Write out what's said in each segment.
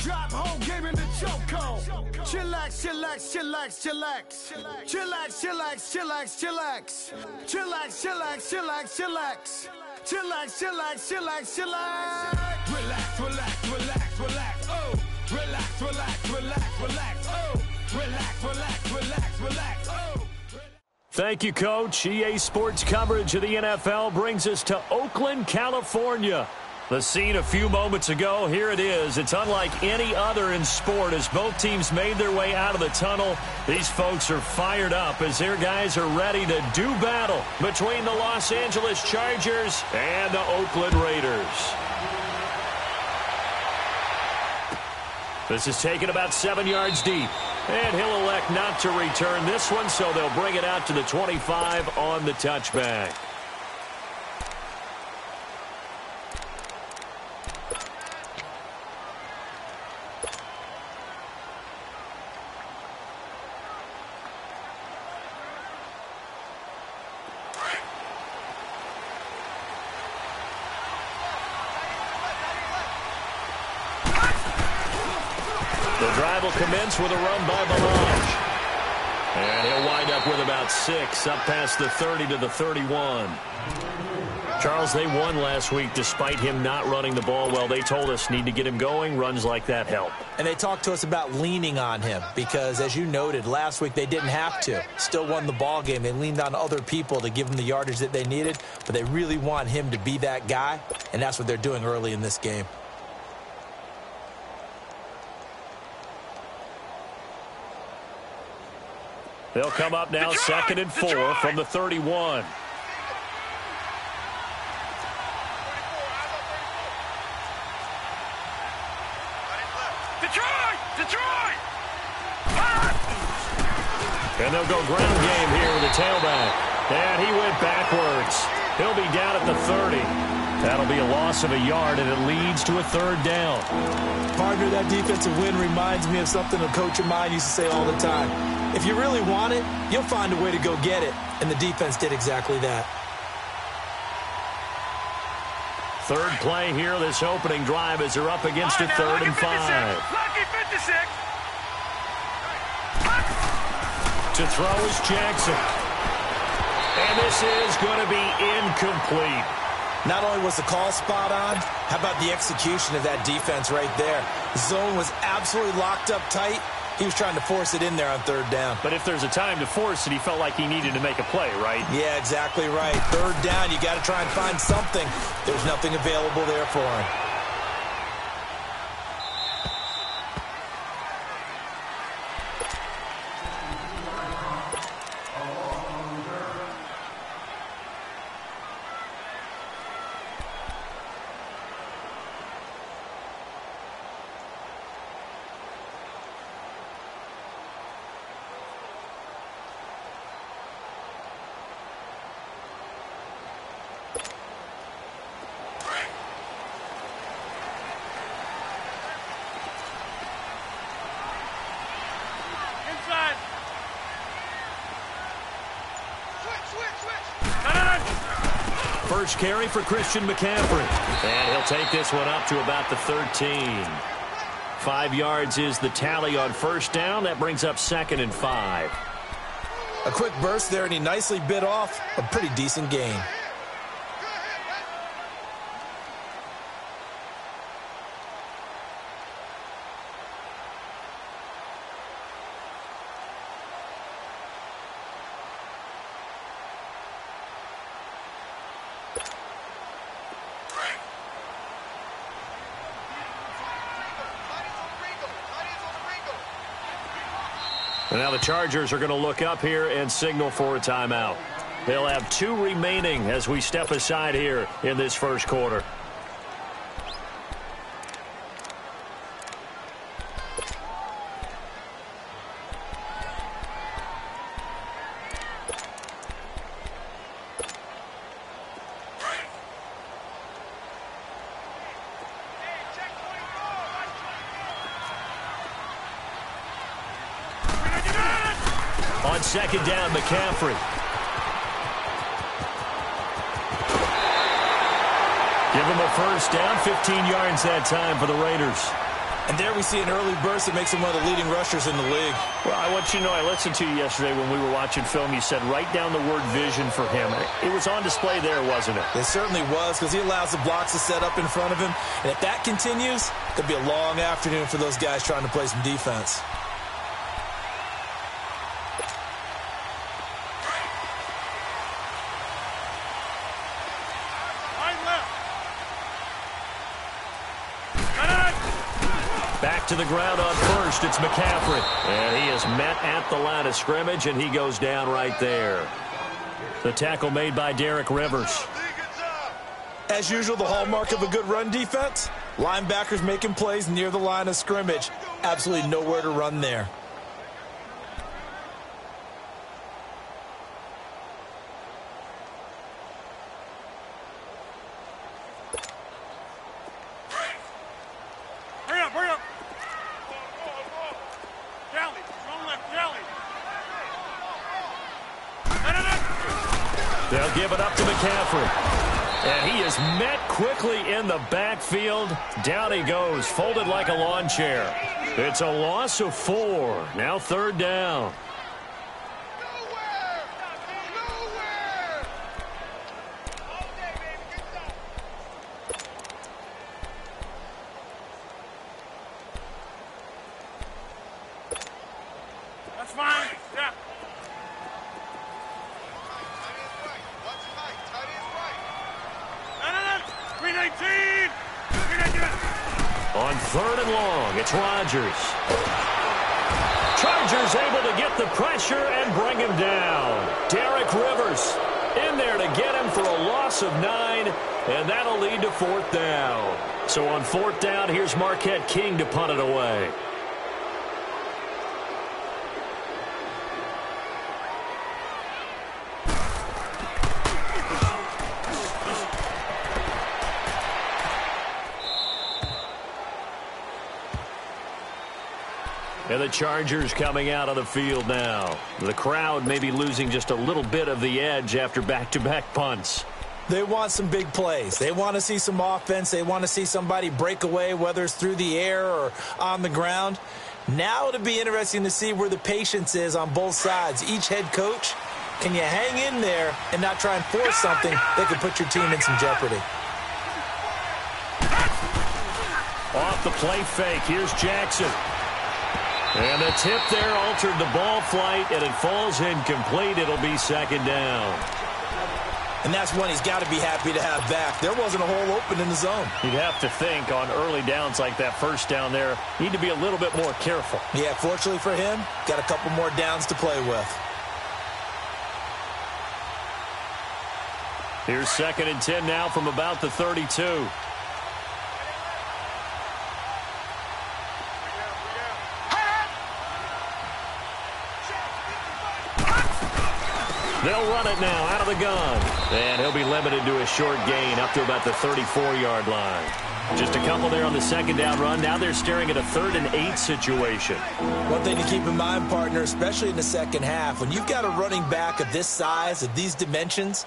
Drive home, game in the chokehold. Chillax, chillax, chillax, chillax. Chillax, chillax, chillax, chillax. Chillax, chillax, chillax, chillax. Chillax, chillax, chillax, chillax. Relax, relax, relax, relax. Oh, relax, relax, relax, relax. Oh, relax, relax, relax, relax. Oh. Thank you, Coach. EA Sports coverage of the NFL brings us to Oakland, California. The scene a few moments ago, here it is. It's unlike any other in sport as both teams made their way out of the tunnel. These folks are fired up as their guys are ready to do battle between the Los Angeles Chargers and the Oakland Raiders. This is taken about 7 yards deep. And he'll elect not to return this one, so they'll bring it out to the 25 on the touchback. The drive will commence with a run by Melange. And he'll wind up with about 6, up past the 30 to the 31. Charles, they won last week despite him not running the ball well. They told us need to get him going. Runs like that help. And they talked to us about leaning on him because, as you noted, last week they didn't have to. Still won the ball game. They leaned on other people to give them the yardage that they needed, but they really want him to be that guy, and that's what they're doing early in this game. They'll come up now, 2nd and 4 from the 31. Detroit! And they'll go ground game here with the tailback. And he went backwards. He'll be down at the 30. That'll be a loss of a yard, and it leads to a 3rd down. Partner, that defensive win reminds me of something a coach of mine used to say all the time. If you really want it, you'll find a way to go get it. And the defense did exactly that. 3rd play here, this opening drive as they're up against a 3rd and 5. Lucky 56. To throw is Jackson. And this is going to be incomplete. Not only was the call spot on, how about the execution of that defense right there? The zone was absolutely locked up tight. He was trying to force it in there on 3rd down. But if there's a time to force it, he felt like he needed to make a play, right? Yeah, exactly right. 3rd down, you got to try and find something. There's nothing available there for him. First carry for Christian McCaffrey. And he'll take this one up to about the 13. 5 yards is the tally on 1st down. That brings up 2nd and 5. A quick burst there, and he nicely bit off a pretty decent gain. And now the Chargers are going to look up here and signal for a timeout. They'll have 2 remaining as we step aside here in this 1st quarter. On 2nd down, McCaffrey. Give him a 1st down, 15 yards that time for the Raiders. And there we see an early burst that makes him one of the leading rushers in the league. Well, I want you to know, I listened to you yesterday when we were watching film. You said write down the word vision for him. It was on display there, wasn't it? It certainly was, because he allows the blocks to set up in front of him. And if that continues, it could be a long afternoon for those guys trying to play some defense. Back to the ground on first. It's McCaffrey. And he is met at the line of scrimmage, and he goes down right there. The tackle made by Derek Rivers. As usual, the hallmark of a good run defense, linebackers making plays near the line of scrimmage. Absolutely nowhere to run there. They'll give it up to McCaffrey. And he is met quickly in the backfield. Down he goes, folded like a lawn chair. It's a loss of 4. Now 3rd down. That's fine. Yeah. On 3rd and long, it's Rodgers. Chargers able to get the pressure and bring him down. Derek Rivers in there to get him for a loss of 9, and that'll lead to 4th down. So on 4th down, here's Marquette King to punt it away. And the Chargers coming out of the field now. The crowd may be losing just a little bit of the edge after back-to-back punts. They want some big plays. They want to see some offense. They want to see somebody break away, whether it's through the air or on the ground. Now it'll be interesting to see where the patience is on both sides. Each head coach, can you hang in there and not try and force something that could put your team in some jeopardy? Off the play fake, here's Jackson. And the tip there altered the ball flight, and it falls incomplete. It'll be 2nd down. And that's one he's got to be happy to have back. There wasn't a hole open in the zone. You'd have to think on early downs like that 1st down there, need to be a little bit more careful. Yeah, fortunately for him, got a couple more downs to play with. Here's 2nd and 10 now from about the 32. They'll run it now out of the gun. And he'll be limited to a short gain up to about the 34-yard line. Just a couple there on the 2nd down run. Now they're staring at a 3rd and 8 situation. One thing to keep in mind, partner, especially in the second half, when you've got a running back of this size, of these dimensions,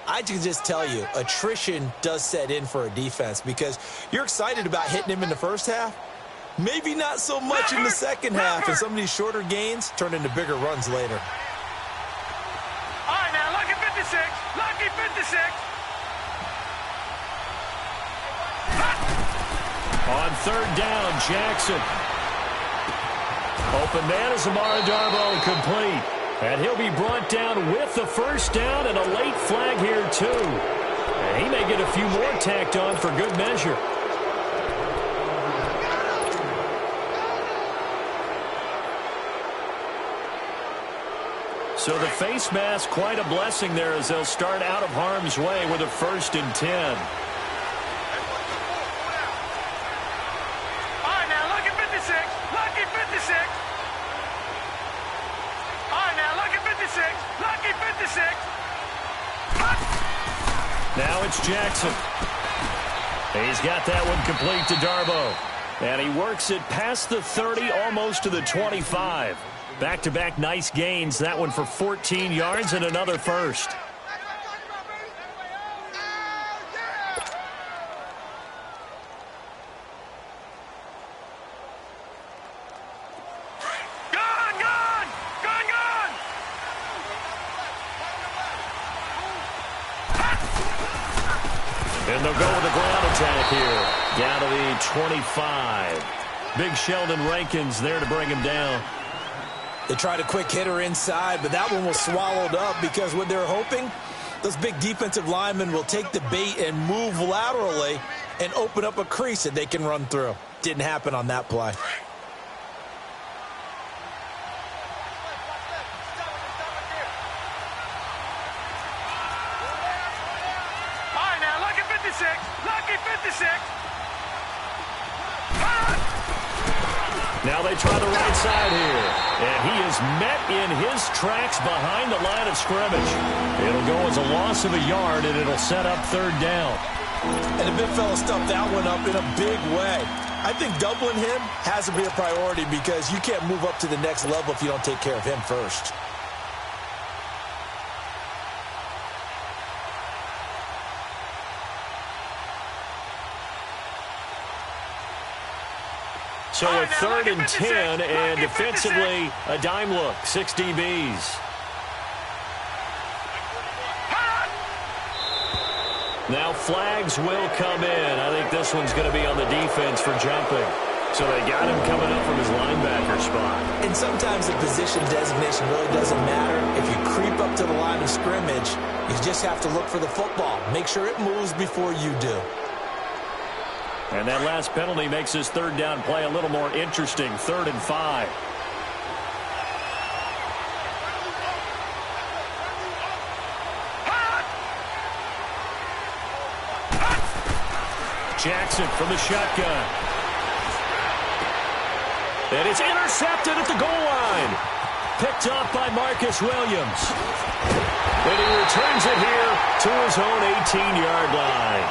I can just tell you, attrition does set in for a defense because you're excited about hitting him in the first half. Maybe not so much in the second half, and some of these shorter gains turn into bigger runs later. All right, now, lucky 56. Lucky 56. On 3rd down, Jackson. Open man is Amara Darboh, complete. And he'll be brought down with the 1st down and a late flag here, too. And he may get a few more tacked on for good measure. So the face mask, quite a blessing there as they'll start out of harm's way with a 1st and 10. All right, now, lucky 56. Lucky 56. All right, now, lucky 56. Lucky 56. Now it's Jackson. He's got that one complete to Darboh. And he works it past the 30, almost to the 25. Back-to-back nice gains. That one for 14 yards and another 1st. And they'll go with a ground attack here. Down to the 25. Big Sheldon Rankins there to bring him down. They tried a quick hitter inside, but that one was swallowed up because what they're hoping, those big defensive linemen will take the bait and move laterally and open up a crease that they can run through. Didn't happen on that play. Lucky 56. Now they try the right side here. And he is met in his tracks behind the line of scrimmage. It'll go as a loss of a yard, and it'll set up third down. And the big fella stuffed that one up in a big way. I think doubling him has to be a priority because you can't move up to the next level if you don't take care of him first. So a 3rd and 10, and defensively, a dime look, 6 DBs. Now flags will come in. I think this one's going to be on the defense for jumping. So they got him coming up from his linebacker spot. And sometimes the position designation really doesn't matter. If you creep up to the line of scrimmage, you just have to look for the football. Make sure it moves before you do. And that last penalty makes this third down play a little more interesting. 3rd and 5. Jackson from the shotgun. And it's intercepted at the goal line. Picked up by Marcus Williams. And he returns it here to his own 18-yard line.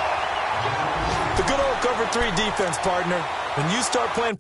The good old cover 3 defense, partner. When you start playing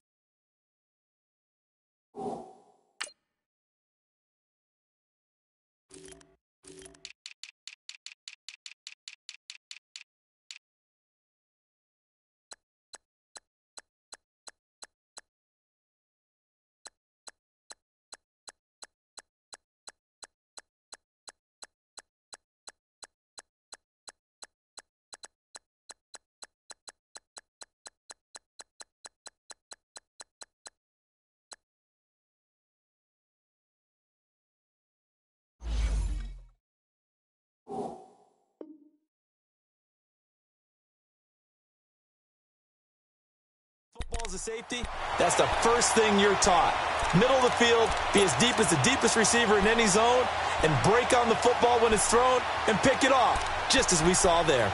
football as a safety, that's the first thing you're taught. Middle of the field, be as deep as the deepest receiver in any zone, and break on the football when it's thrown and pick it off, just as we saw there.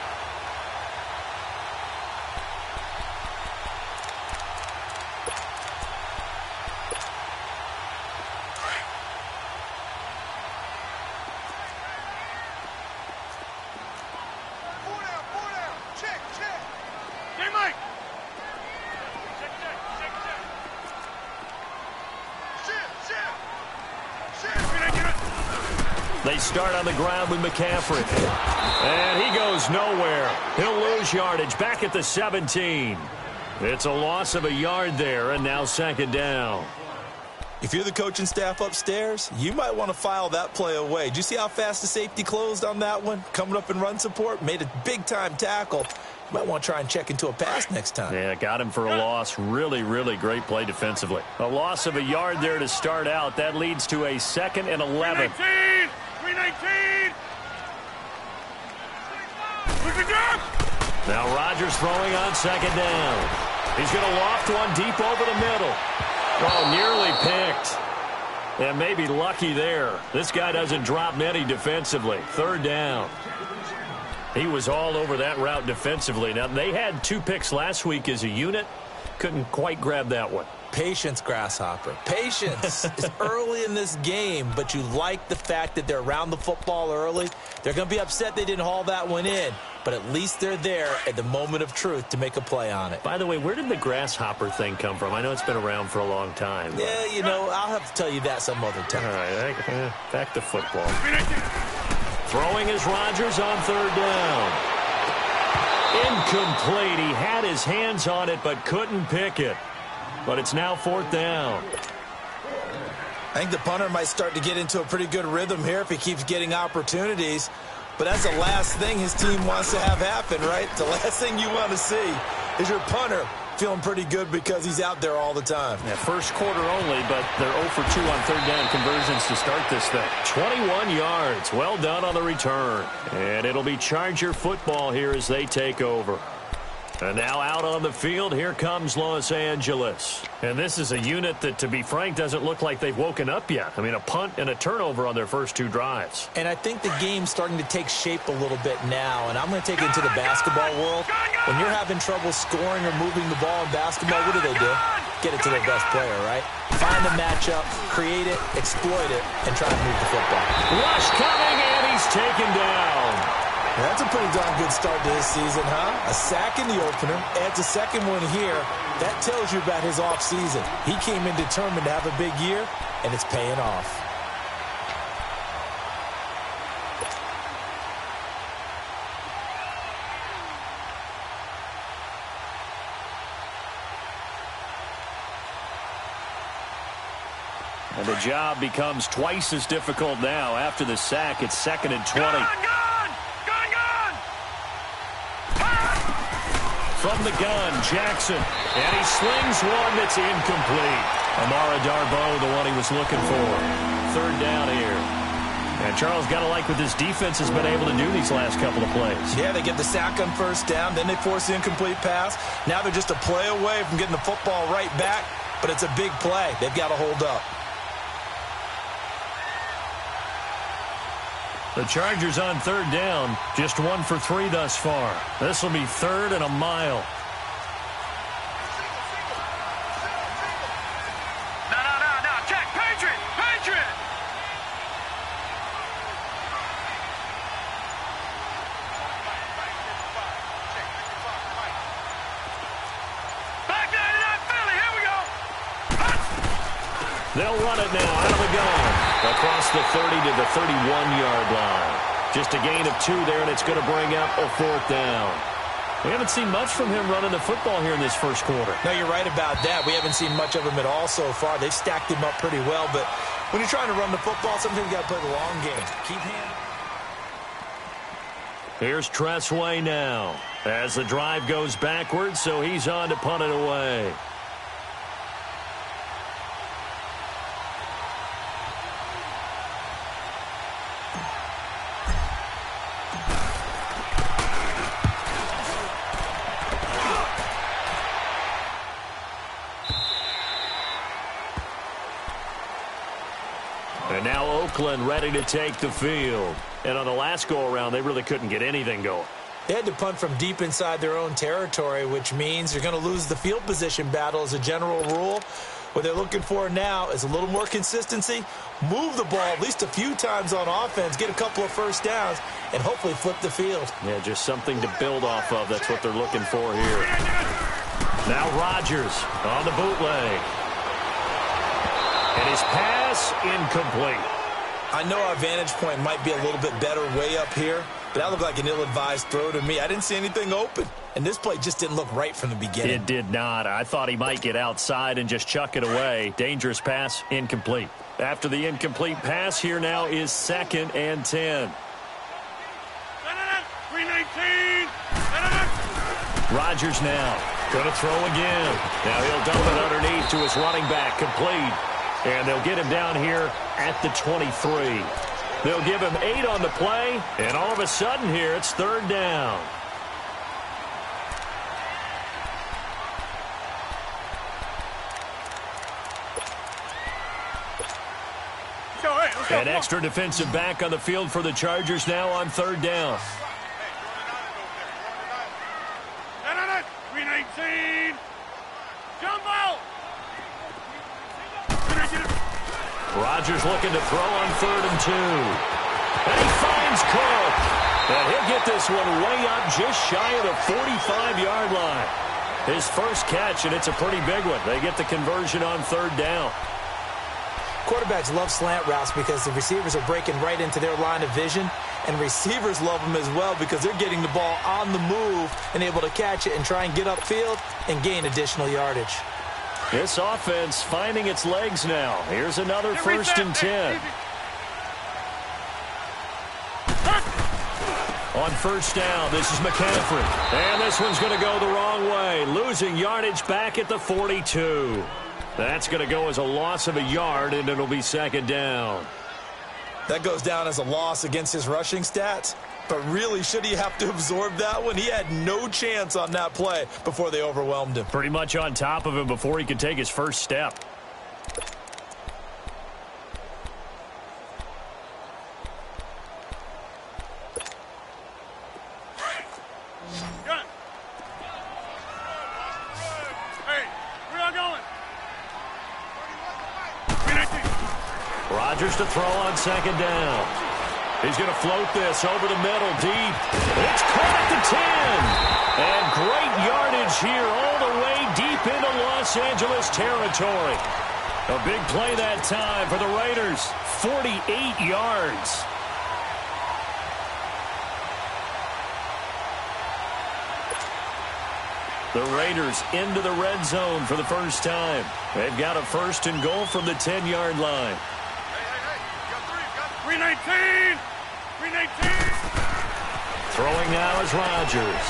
They start on the ground with McCaffrey. And he goes nowhere. He'll lose yardage back at the 17. It's a loss of a yard there, and now 2nd down. If you're the coaching staff upstairs, you might want to file that play away. Did you see how fast the safety closed on that one? Coming up in run support, made a big-time tackle. You might want to try and check into a pass next time. Yeah, got him for a loss. Really, really great play defensively. A loss of a yard there to start out. That leads to a 2nd and 11. 319! Now Rodgers throwing on 2nd down. He's going to loft one deep over the middle. Oh, nearly picked. And maybe lucky there. This guy doesn't drop many defensively. 3rd down. He was all over that route defensively. Now, they had 2 picks last week as a unit. Couldn't quite grab that one. Patience, Grasshopper. Patience is early in this game, but you like the fact that they're around the football early. They're going to be upset they didn't haul that one in, but at least they're there at the moment of truth to make a play on it. By the way, where did the grasshopper thing come from? I know it's been around for a long time. But... yeah, you know, I'll have to tell you that some other time. All right, back to football. Throwing is Rodgers on 3rd down. Incomplete. He had his hands on it but couldn't pick it. But it's now 4th down. I think the punter might start to get into a pretty good rhythm here if he keeps getting opportunities. but that's the last thing his team wants to have happen, right? The last thing you want to see is your punter feeling pretty good because he's out there all the time. Yeah, first quarter only, but they're 0 for 2 on third down conversions to start this thing. 21 yards. Well done on the return. And it'll be Charger football here as they take over. And now out on the field, here comes Los Angeles. And this is a unit that, to be frank, doesn't look like they've woken up yet. I mean, a punt and a turnover on their first 2 drives. And I think the game's starting to take shape a little bit now, and I'm going to take it into the basketball world. When you're having trouble scoring or moving the ball in basketball, what do? Get it to their best player, right? Find the matchup, create it, exploit it, and try to move the football. Rush coming, and he's taken down. That's a pretty darn good start to this season, huh? A sack in the opener, adds a second one here. That tells you about his offseason. He came in determined to have a big year, and it's paying off. And the job becomes twice as difficult now. After the sack, it's 2nd and 20. From the gun, Jackson. And he slings one that's incomplete. Amara Darboh, the one he was looking for. Third down here. And Charles, got to like what this defense has been able to do these last couple of plays. Yeah, they get the sack on first down, then they force the incomplete pass. Now they're just a play away from getting the football right back, but it's a big play. They've got to hold up. The Chargers on third down, just 1 for 3 thus far. This will be 3rd and a mile. No. Check. Patriot. Back down to Philly. Here we go. They'll run it now out of the gun. Across the 30 to the 31-yard line. Just a gain of 2 there, and it's going to bring up a 4th down. We haven't seen much from him running the football here in this first quarter. No, you're right about that. We haven't seen much of him at all so far. They've stacked him up pretty well, but when you're trying to run the football, sometimes you got to play the long game. Keep him. Here's Tressway now as the drive goes backwards, so he's on to punt it away. And now Oakland ready to take the field. And on the last go-around, they really couldn't get anything going. They had to punt from deep inside their own territory, which means you're going to lose the field position battle as a general rule. What they're looking for now is a little more consistency, move the ball at least a few times on offense, get a couple of first downs, and hopefully flip the field. Yeah, just something to build off of. That's what they're looking for here. Now Rodgers on the bootleg. And his pass incomplete. I know our vantage point might be a little bit better way up here, but that looked like an ill-advised throw to me. I didn't see anything open, and this play just didn't look right from the beginning. It did not. I thought he might get outside and just chuck it away. Dangerous pass, incomplete. After the incomplete pass, here now is 2nd and 10. 319. Rodgers now going to throw again. Now he'll dump it underneath to his running back, complete. And they'll get him down here at the 23. They'll give him 8 on the play, and all of a sudden here it's 3rd down. An extra defensive back on the field for the Chargers now on 3rd down. 319. Jumbo. Rodgers looking to throw on 3rd and 2. And he finds Cook. And he'll get this one way up just shy of the 45-yard line. His first catch, and it's a pretty big one. They get the conversion on 3rd down. Quarterbacks love slant routes because the receivers are breaking right into their line of vision, and receivers love them as well because they're getting the ball on the move and able to catch it and try and get upfield and gain additional yardage. This offense finding its legs now. Here's another 1st and 10. On first down, this is McCaffrey. And this one's going to go the wrong way, losing yardage back at the 42. That's going to go as a loss of a yard, and it'll be second down. That goes down as a loss against his rushing stats. But really, should he have to absorb that one? He had no chance on that play before they overwhelmed him. Pretty much on top of him before he could take his first step. Rodgers to throw on second down. He's going to float this over the middle deep. It's caught at the 10. And great yardage here all the way deep into Los Angeles territory. A big play that time for the Raiders. 48 yards. The Raiders into the red zone for the first time. They've got a first and goal from the 10-yard line. 319! 319! Throwing now is Rodgers.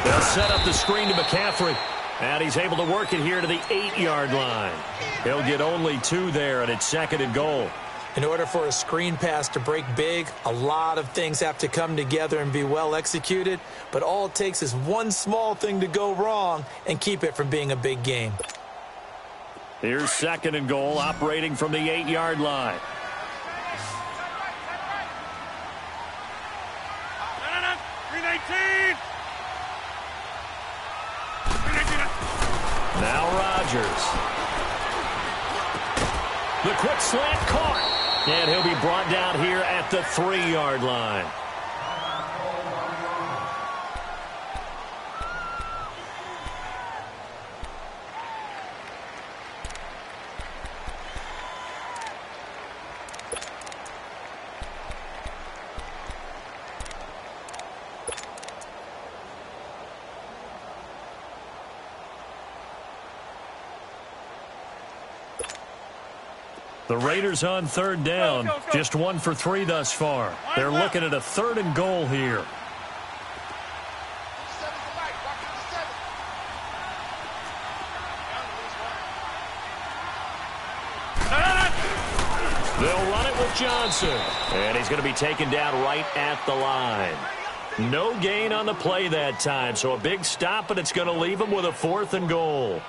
They'll set up the screen to McCaffrey. And he's able to work it here to the 8-yard line. He'll get only 2 there, and it's second and goal. In order for a screen pass to break big, a lot of things have to come together and be well executed. But all it takes is one small thing to go wrong and keep it from being a big game. Here's second and goal, operating from the 8-yard line. Now Rodgers. The quick slant caught. And he'll be brought down here at the 3-yard line. The Raiders on third down, just 1 for 3 thus far. They're looking at a third and goal here. They'll run it with Johnson, and he's going to be taken down right at the line. No gain on the play that time, so a big stop, and it's going to leave him with a 4th and goal.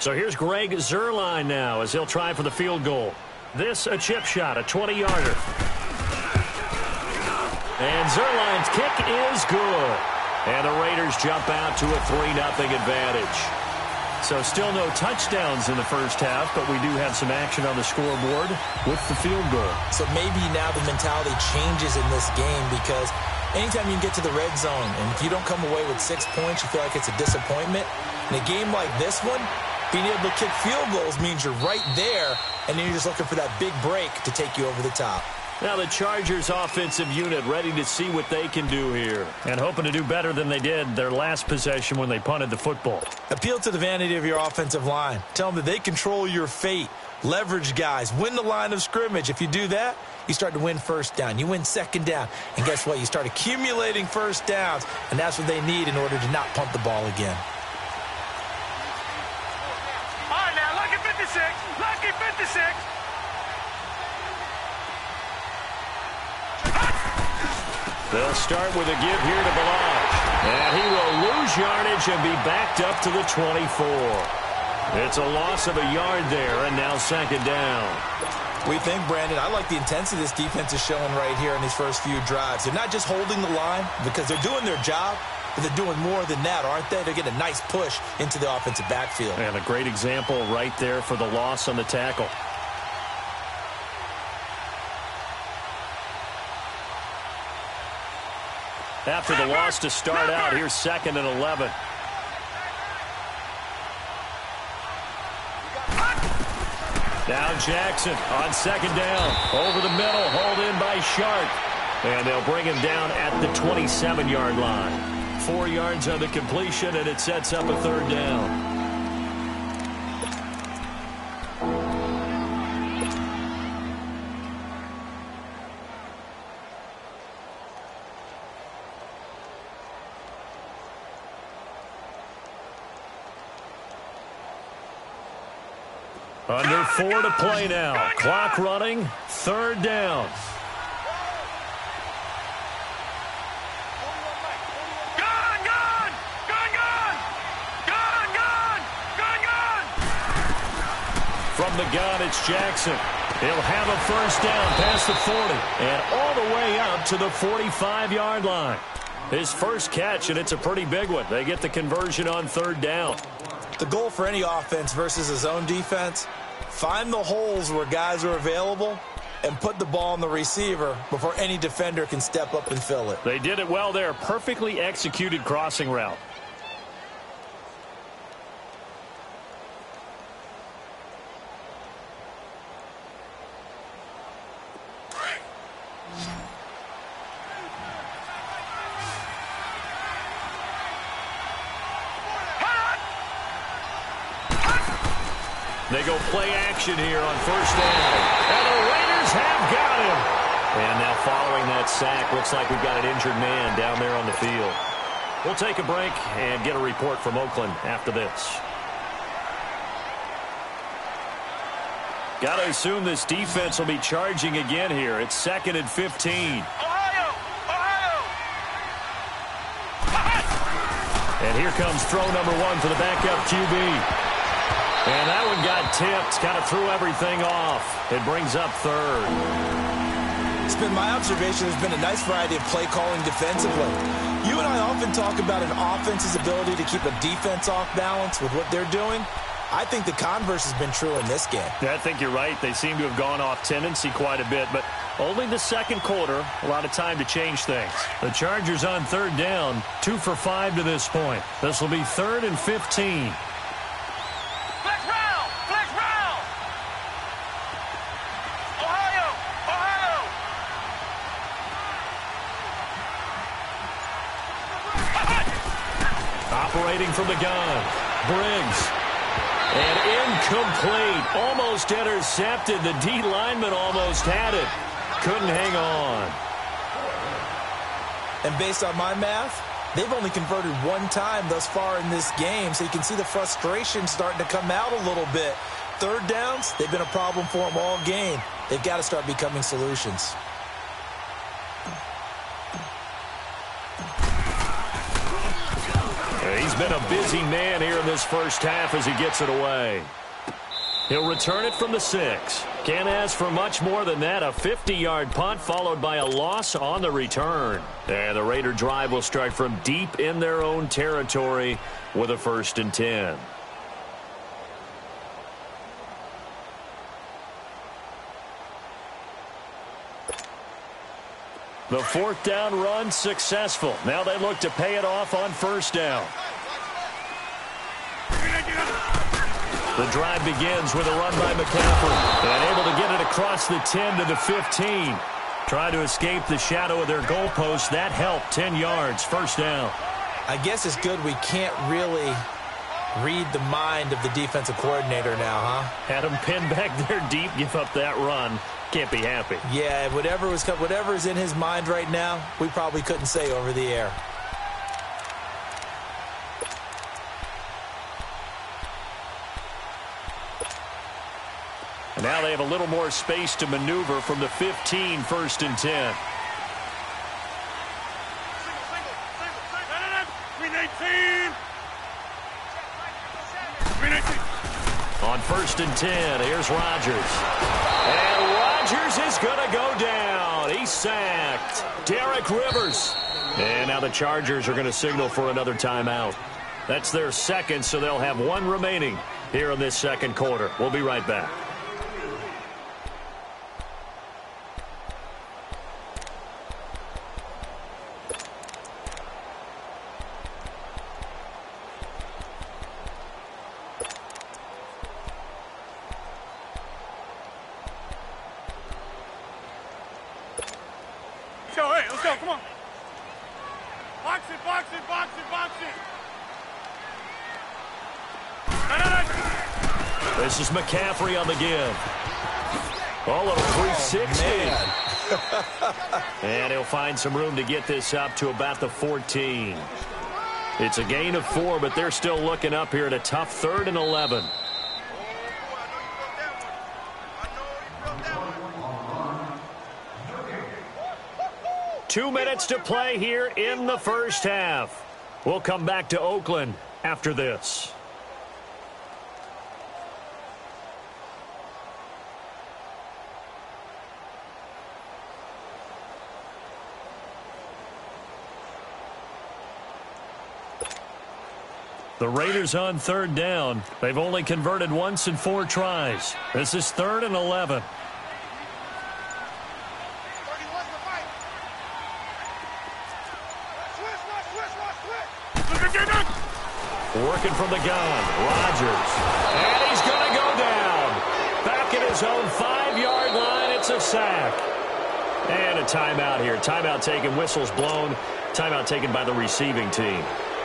So here's Greg Zuerlein now as he'll try for the field goal. This a chip shot, a 20-yarder. And Zuerlein's kick is good. And the Raiders jump out to a 3-0 advantage. So still no touchdowns in the first half, but we do have some action on the scoreboard with the field goal. So maybe now the mentality changes in this game because anytime you get to the red zone and if you don't come away with 6 points, you feel like it's a disappointment. In a game like this one, being able to kick field goals means you're right there, and then you're just looking for that big break to take you over the top. Now the Chargers offensive unit ready to see what they can do here, and hoping to do better than they did their last possession when they punted the football. Appeal to the vanity of your offensive line. Tell them that they control your fate. Leverage guys. Win the line of scrimmage. If you do that, you start to win first down. You win second down. And guess what? You start accumulating first downs, and that's what they need in order to not punt the ball again. Lucky 56. They'll start with a give here to Ballage. And he will lose yardage and be backed up to the 24. It's a loss of a yard there, and now second down. We think, Brandon, I like the intensity this defense is showing right here in these first few drives. They're not just holding the line because they're doing their job, but they're doing more than that, aren't they? They're getting a nice push into the offensive backfield. And a great example right there for the loss on the tackle. After the loss to start out, here's 2nd and 11. Now Jackson on second down. Over the middle, hauled in by Sharp. And they'll bring him down at the 27-yard line. 4 yards on the completion, and it sets up a third down. Under 4 to play now. Clock running. 3rd down. From the gun, it's Jackson. He'll have a 1st down past the 40 and all the way up to the 45-yard line. His first catch, and it's a pretty big one. They get the conversion on 3rd down. The goal for any offense versus a zone defense, find the holes where guys are available and put the ball on the receiver before any defender can step up and fill it. They did it well there. Perfectly executed crossing route. They go play action here on 1st down. And the Raiders have got him. And now following that sack, looks like we've got an injured man down there on the field. We'll take a break and get a report from Oakland after this. Got to assume this defense will be charging again here. It's 2nd and 15. Ohio! And here comes throw number 1 for the backup QB. And that one got tipped, kind of threw everything off. It brings up 3rd. It's been my observation there's been a nice variety of play calling defensively. You and I often talk about an offense's ability to keep a defense off balance with what they're doing. I think the converse has been true in this game. Yeah, I think you're right. They seem to have gone off tendency quite a bit, but only the 2nd quarter, a lot of time to change things. The Chargers on 3rd down, 2 for 5 to this point. This will be 3rd and 15. Operating from the gun, Briggs. And incomplete. Almost intercepted. The D lineman almost had it. Couldn't hang on. And based on my math, they've only converted 1 time thus far in this game, so you can see the frustration starting to come out a little bit. 3rd downs, they've been a problem for them all game. They've got to start becoming solutions. He's been a busy man here in this first half as he gets it away. He'll return it from the 6. Can't ask for much more than that. A 50-yard punt followed by a loss on the return. And the Raider drive will start from deep in their own territory with a 1st and 10. The 4th down run successful. Now they look to pay it off on 1st down. The drive begins with a run by McCaffrey. And able to get it across the 10 to the 15. Try to escape the shadow of their goalpost. That helped. 10 yards. 1st down. I guess it's good we can't really read the mind of the defensive coordinator now, huh? Had him pinned back there deep. Give up that run. Can't be happy. Yeah, whatever is in his mind right now, we probably couldn't say over the air. And now they have a little more space to maneuver from the 15, 1st and 10. On 1st and 10, here's Rodgers. And Rodgers is going to go down. He's sacked. Derek Rivers. And now the Chargers are going to signal for another timeout. That's their 2nd, so they'll have 1 remaining here in this 2nd quarter. We'll be right back. Let's go, come on. Box it, box it, box it, box it. This is McCaffrey on the give. Oh, little 360. And he'll find some room to get this up to about the 14. It's a gain of 4, but they're still looking up here at a tough 3rd and 11. 2 minutes to play here in the first half. We'll come back to Oakland after this. The Raiders on third down. They've only converted once in 4 tries. This is 3rd and 11. Working from the gun, Rodgers. And he's going to go down. Back at his own 5-yard line, it's a sack. And a timeout here. Timeout taken, whistles blown. Timeout taken by the receiving team.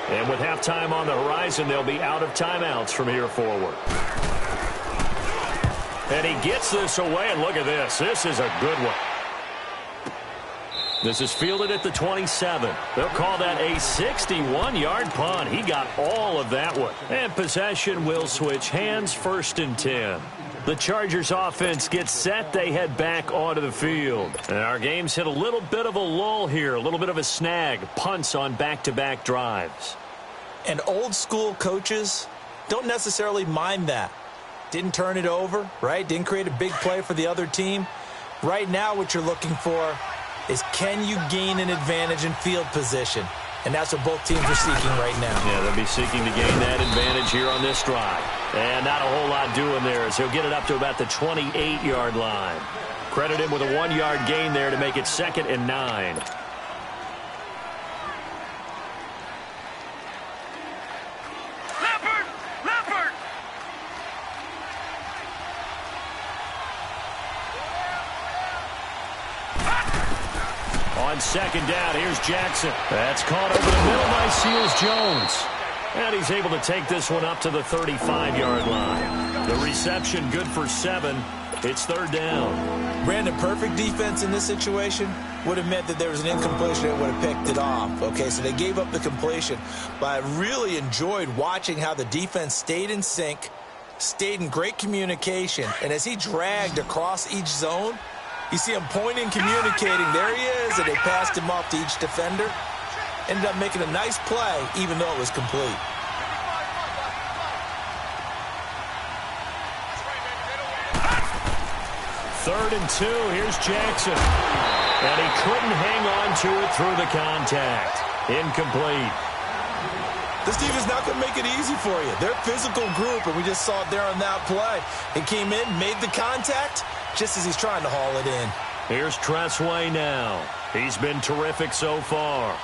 And with halftime on the horizon, they'll be out of timeouts from here forward. And he gets this away, and look at this. This is a good one. This is fielded at the 27. They'll call that a 61-yard punt. He got all of that one. And possession will switch hands, 1st and 10. The Chargers offense gets set. They head back onto the field. And our game's hit a little bit of a lull here, a little bit of a snag. Punts on back-to-back drives. And old-school coaches don't necessarily mind that. Didn't turn it over, right? Didn't create a big play for the other team. Right now what you're looking for is, can you gain an advantage in field position? And that's what both teams are seeking right now. Yeah, they'll be seeking to gain that advantage here on this drive. And not a whole lot doing there as he'll get it up to about the 28-yard line. Credit him with a 1-yard gain there to make it 2nd and 9. On 2nd down, here's Jackson. That's caught over the middle by Seals-Jones. And he's able to take this one up to the 35-yard line. The reception good for 7. It's 3rd down. Brandon, perfect defense in this situation would have meant that there was an incompletion that would have picked it off. Okay, so they gave up the completion. But I really enjoyed watching how the defense stayed in sync, stayed in great communication. And as he dragged across each zone, you see him pointing, communicating. There he is, and they passed him off to each defender. Ended up making a nice play, even though it was complete. Third and 2, here's Jackson. And he couldn't hang on to it through the contact. Incomplete. This team is not going to make it easy for you. They're a physical group, and we just saw it there on that play. He came in, made the contact, just as he's trying to haul it in. Here's Tressway now. He's been terrific so far.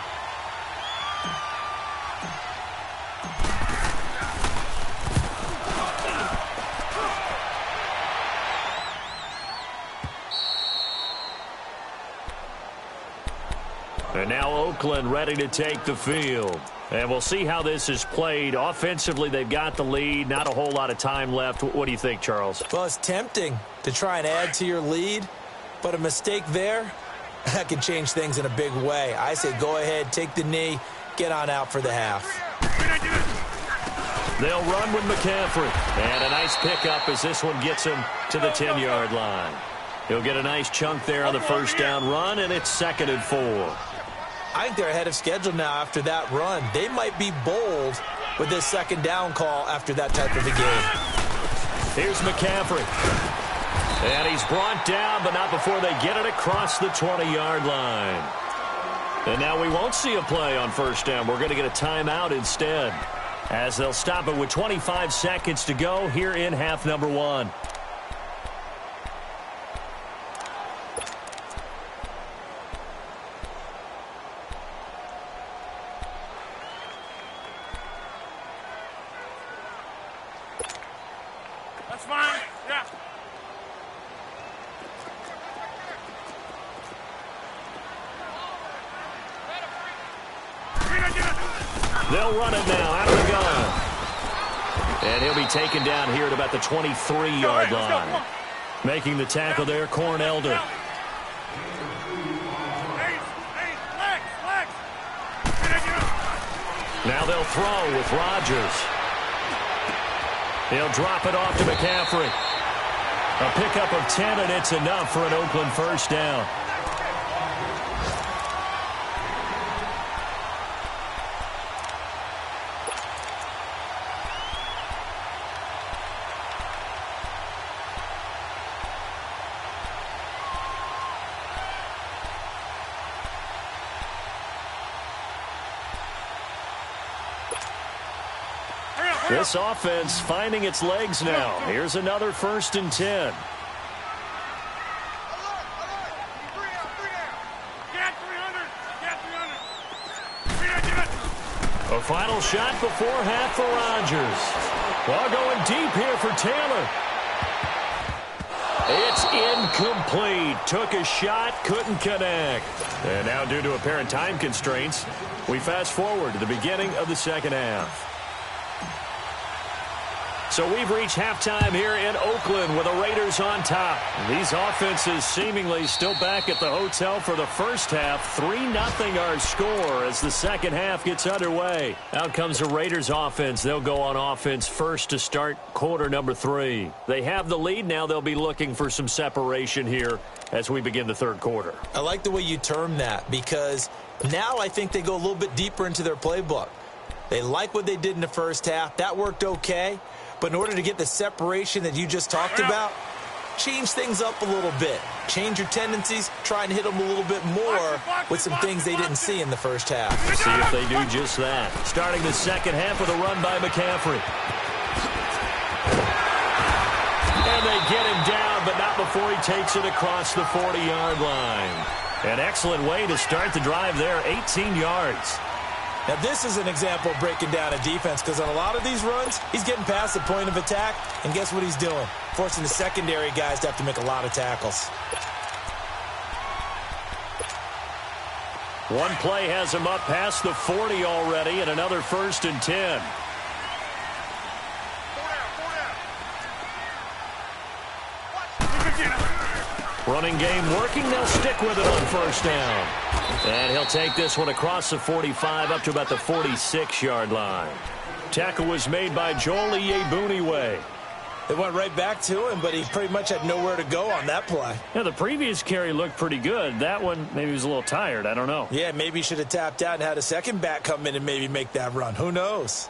And now Oakland ready to take the field. And we'll see how this is played. Offensively, they've got the lead. Not a whole lot of time left. What do you think, Charles? Well, it's tempting to try and add to your lead, but a mistake there, that can change things in a big way. I say go ahead, take the knee, get on out for the half. They'll run with McCaffrey. And a nice pickup as this one gets him to the 10-yard line. He'll get a nice chunk there on the first down run, and it's 2nd and 4. I think they're ahead of schedule now after that run. They might be bold with this 2nd down call after that type of a game. Here's McCaffrey. And he's brought down, but not before they get it across the 20-yard line. And now we won't see a play on first down. We're going to get a timeout instead, as they'll stop it with 25 seconds to go here in half number 1. That's fine. Yeah. They'll run it now out of the gun. And he'll be taken down here at about the 23-yard line. Making the tackle there, Corn Elder. Now they'll throw with Rodgers. He'll drop it off to McCaffrey. A pickup of 10, and it's enough for an Oakland first down. This offense finding its legs now. Here's another 1st and 10. A final shot before half for Rodgers. Ball going deep here for Taylor. It's incomplete. Took a shot, couldn't connect. And now due to apparent time constraints, we fast forward to the beginning of the second half. So we've reached halftime here in Oakland with the Raiders on top. These offenses seemingly still back at the hotel for the first half. 3-0 our score as the second half gets underway. Out comes the Raiders offense. They'll go on offense first to start quarter number 3. They have the lead. Now they'll be looking for some separation here as we begin the third quarter. I like the way you term that because now I think they go a little bit deeper into their playbook. They like what they did in the first half. That worked okay. But in order to get the separation that you just talked about, change things up a little bit. Change your tendencies. Try and hit them a little bit more with some things they didn't see in the first half. See if they do just that. Starting the second half with a run by McCaffrey. And they get him down, but not before he takes it across the 40-yard line. An excellent way to start the drive there, 18 yards. Now, this is an example of breaking down a defense because on a lot of these runs, he's getting past the point of attack, and guess what he's doing? Forcing the secondary guys to have to make a lot of tackles. One play has him up past the 40 already, and another 1st and 10. Running game working. They'll stick with it on 1st down. And he'll take this one across the 45 up to about the 46-yard line. Tackle was made by Joel Iyiegbuniwe. They went right back to him, but he pretty much had nowhere to go on that play. Yeah, the previous carry looked pretty good. That one, maybe he was a little tired. I don't know. Yeah, maybe he should have tapped out and had a second back come in and maybe make that run. Who knows?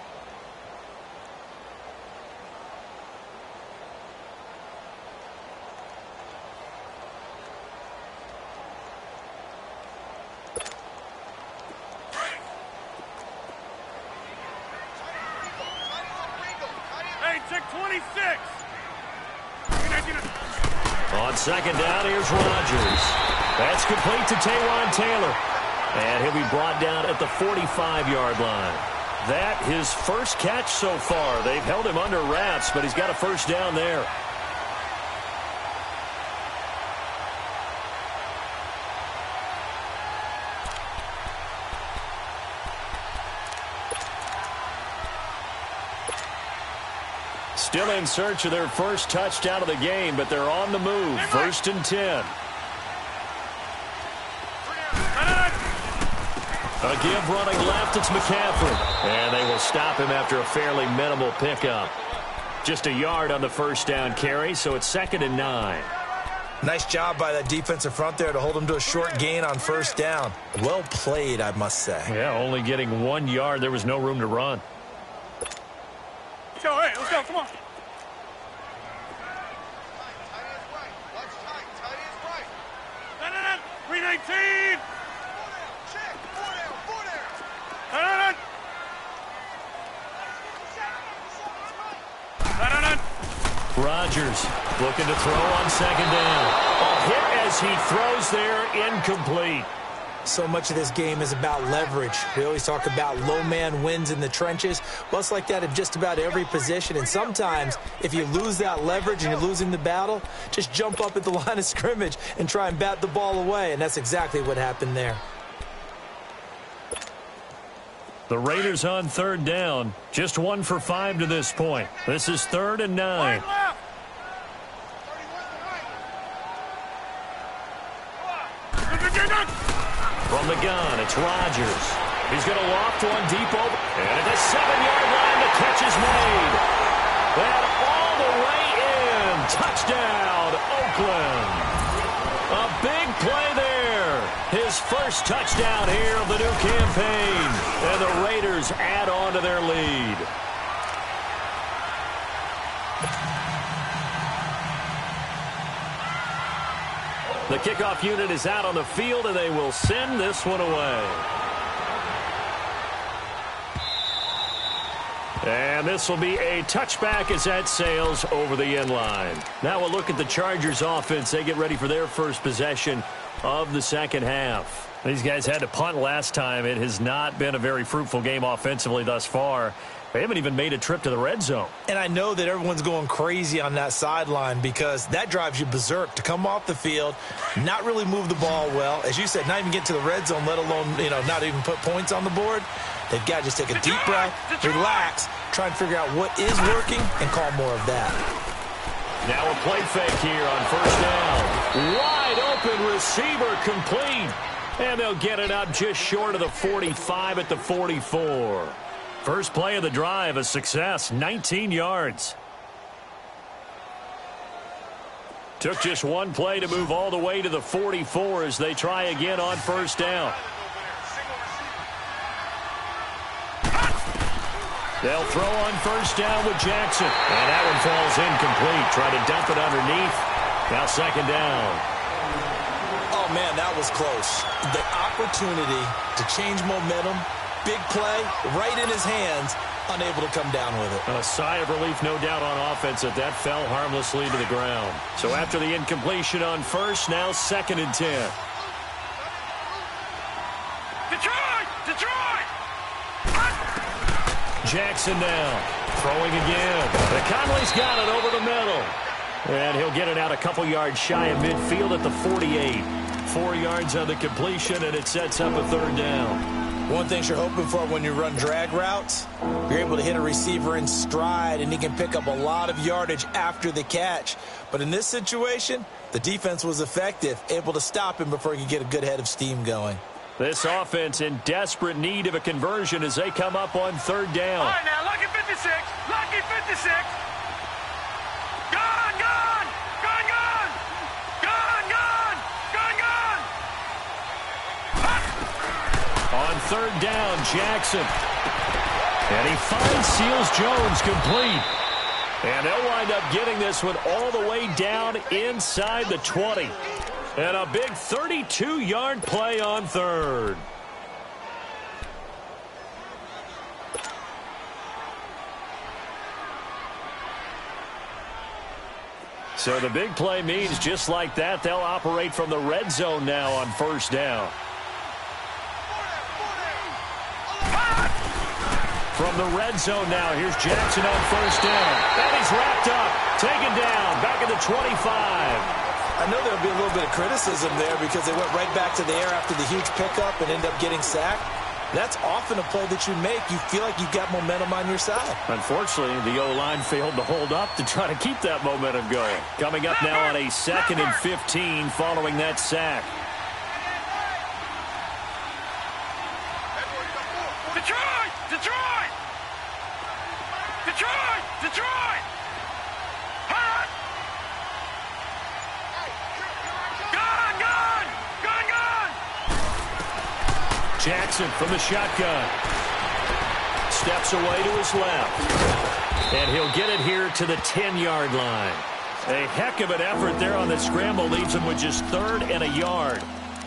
On 2nd down, here's Rodgers. That's complete to Taywan Taylor. And he'll be brought down at the 45-yard line. That his first catch so far. They've held him under wraps, but he's got a 1st down there. Still in search of their first touchdown of the game, but they're on the move. 1st and 10. A give running left, it's McCaffrey. And they will stop him after a fairly minimal pickup. Just a yard on the 1st down carry, so it's 2nd and 9. Nice job by that defensive front there to hold him to a short gain on 1st down. Well played, I must say. Yeah, only getting 1 yard. There was no room to run. Yo, hey, let's go, come on. Green 18. Rodgers looking to throw on 2nd down. A hit as he throws there, incomplete. So much of this game is about leverage. We always talk about low man wins in the trenches. Well, it's like that in just about every position. And sometimes, if you lose that leverage and you're losing the battle, just jump up at the line of scrimmage and try and bat the ball away. And that's exactly what happened there. The Raiders on 3rd down. Just 1 for 5 to this point. This is 3rd and 9. From the gun, it's Rodgers. He's going to loft one deep over. And at the 7-yard line, the catch is made. And all the way in. Touchdown, Oakland. A big play there. His first touchdown here of the new campaign. And the Raiders add on to their lead. The kickoff unit is out on the field, and they will send this one away. And this will be a touchback as that sails over the end line. Now we'll look at the Chargers offense. They get ready for their first possession of the second half. These guys had to punt last time. It has not been a very fruitful game offensively thus far. They haven't even made a trip to the red zone. And I know that everyone's going crazy on that sideline because that drives you berserk to come off the field, not really move the ball well. As you said, not even get to the red zone, let alone, not even put points on the board. They've got to just take a deep breath, relax, try and figure out what is working, and call more of that. Now a play fake here on first down. Wide open receiver complete. And they'll get it up just short of the 45 at the 44. First play of the drive, a success, 19 yards. Took just one play to move all the way to the 44 as they try again on first down. They'll throw on first down with Jackson. And that one falls incomplete. Try to dump it underneath. Now second down. Oh, man, that was close. The opportunity to change momentum, big play, right in his hands, unable to come down with it. A sigh of relief, no doubt, on offense that fell harmlessly to the ground. So after the incompletion on first, now second and 10. Detroit! Detroit! Jackson now, throwing again. And Conley's got it over the middle. And he'll get it out a couple yards shy of midfield at the 48. 4 yards on the completion, and it sets up a third down. One thing you're hoping for when you run drag routes, you're able to hit a receiver in stride, and he can pick up a lot of yardage after the catch. But in this situation, the defense was effective, able to stop him before he could get a good head of steam going. This offense in desperate need of a conversion as they come up on third down. All right, now, lucky 56. Lucky 56. Gone, gone. Gone, gone. Gone, gone. Gone, gone. On third down, Jackson. And he finds Seals-Jones complete. And they'll wind up getting this one all the way down inside the 20. And a big 32-yard play on third. So the big play means just like that, they'll operate from the red zone now on first down. From the red zone now, here's Jackson on first down. And he's wrapped up, taken down, back at the 25. I know there'll be a little bit of criticism there because they went right back to the air after the huge pickup and end up getting sacked. That's often a play that you make. You feel like you've got momentum on your side. Unfortunately, the O-line failed to hold up to try to keep that momentum going. Coming up now on a 2nd and 15 following that sack. Detroit! Detroit! Detroit! Detroit! Hot! Gone! Gone! Gone! Gone! Jackson from the shotgun. Steps away to his left. And he'll get it here to the 10-yard line. A heck of an effort there on the scramble. Leaves him with just 3rd and a yard.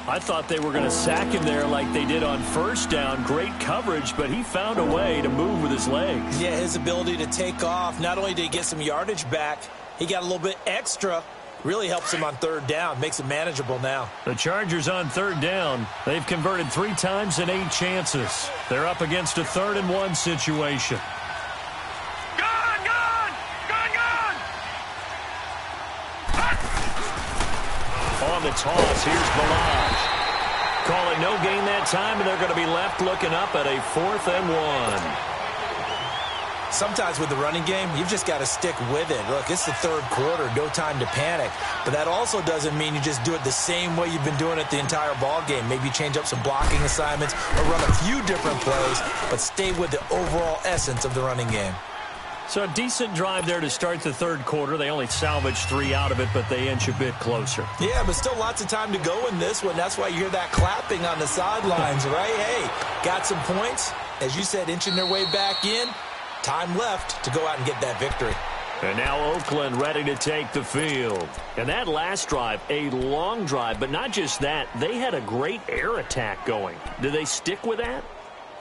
I thought they were going to sack him there like they did on first down. Great coverage, but he found a way to move with his legs. Yeah, his ability to take off. Not only did he get some yardage back, he got a little bit extra. Really helps him on third down. Makes it manageable now. The Chargers on third down. They've converted 3 times in 8 chances. They're up against a 3rd and 1 situation. Gone! Gone! Gone! Gone! On the toss, here's Balaj. Call it no gain that time, and they're going to be left looking up at a 4th and 1. Sometimes with the running game, you've just got to stick with it. Look, it's the 3rd quarter, no time to panic. But that also doesn't mean you just do it the same way you've been doing it the entire ball game. Maybe change up some blocking assignments or run a few different plays, but stay with the overall essence of the running game. So a decent drive there to start the 3rd quarter. They only salvaged 3 out of it, but they inch a bit closer. Yeah, but still lots of time to go in this one. That's why you hear that clapping on the sidelines, right? Hey, got some points. As you said, inching their way back in. Time left to go out and get that victory. And now Oakland ready to take the field. And that last drive, a long drive, but not just that. They had a great air attack going. Do they stick with that?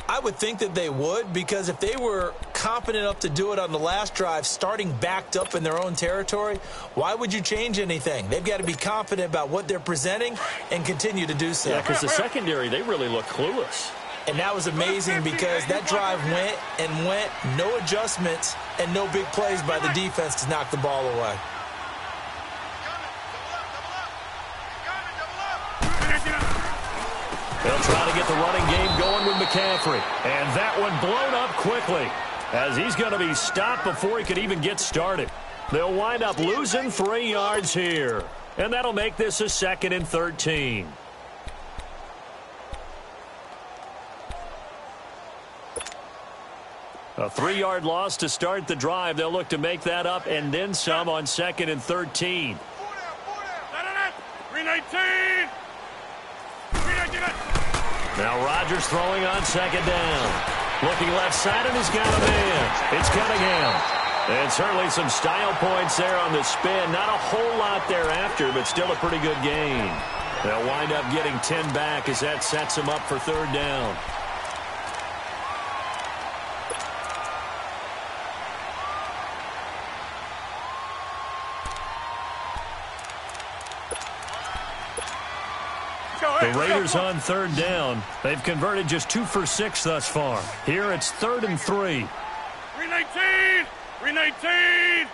I would think that they would, because if they were confident enough to do it on the last drive, starting backed up in their own territory, why would you change anything? They've got to be confident about what they're presenting and continue to do so. Yeah, because the secondary, they really look clueless. And that was amazing because that drive went and went, no adjustments and no big plays by the defense to knock the ball away. They'll try to get the running game going with McCaffrey. And that one blown up quickly as he's going to be stopped before he could even get started. They'll wind up losing 3 yards here. And that'll make this a 2nd and 13. A 3-yard loss to start the drive. They'll look to make that up and then some on 2nd and 13. 319. Now Rodgers throwing on 2nd down. Looking left side, and he's got a man. It's Cunningham. And certainly some style points there on the spin. Not a whole lot thereafter, but still a pretty good gain. They'll wind up getting 10 back as that sets them up for 3rd down. The Raiders on 3rd down. They've converted just 2 for 6 thus far. Here it's 3rd and 3. 319. 319.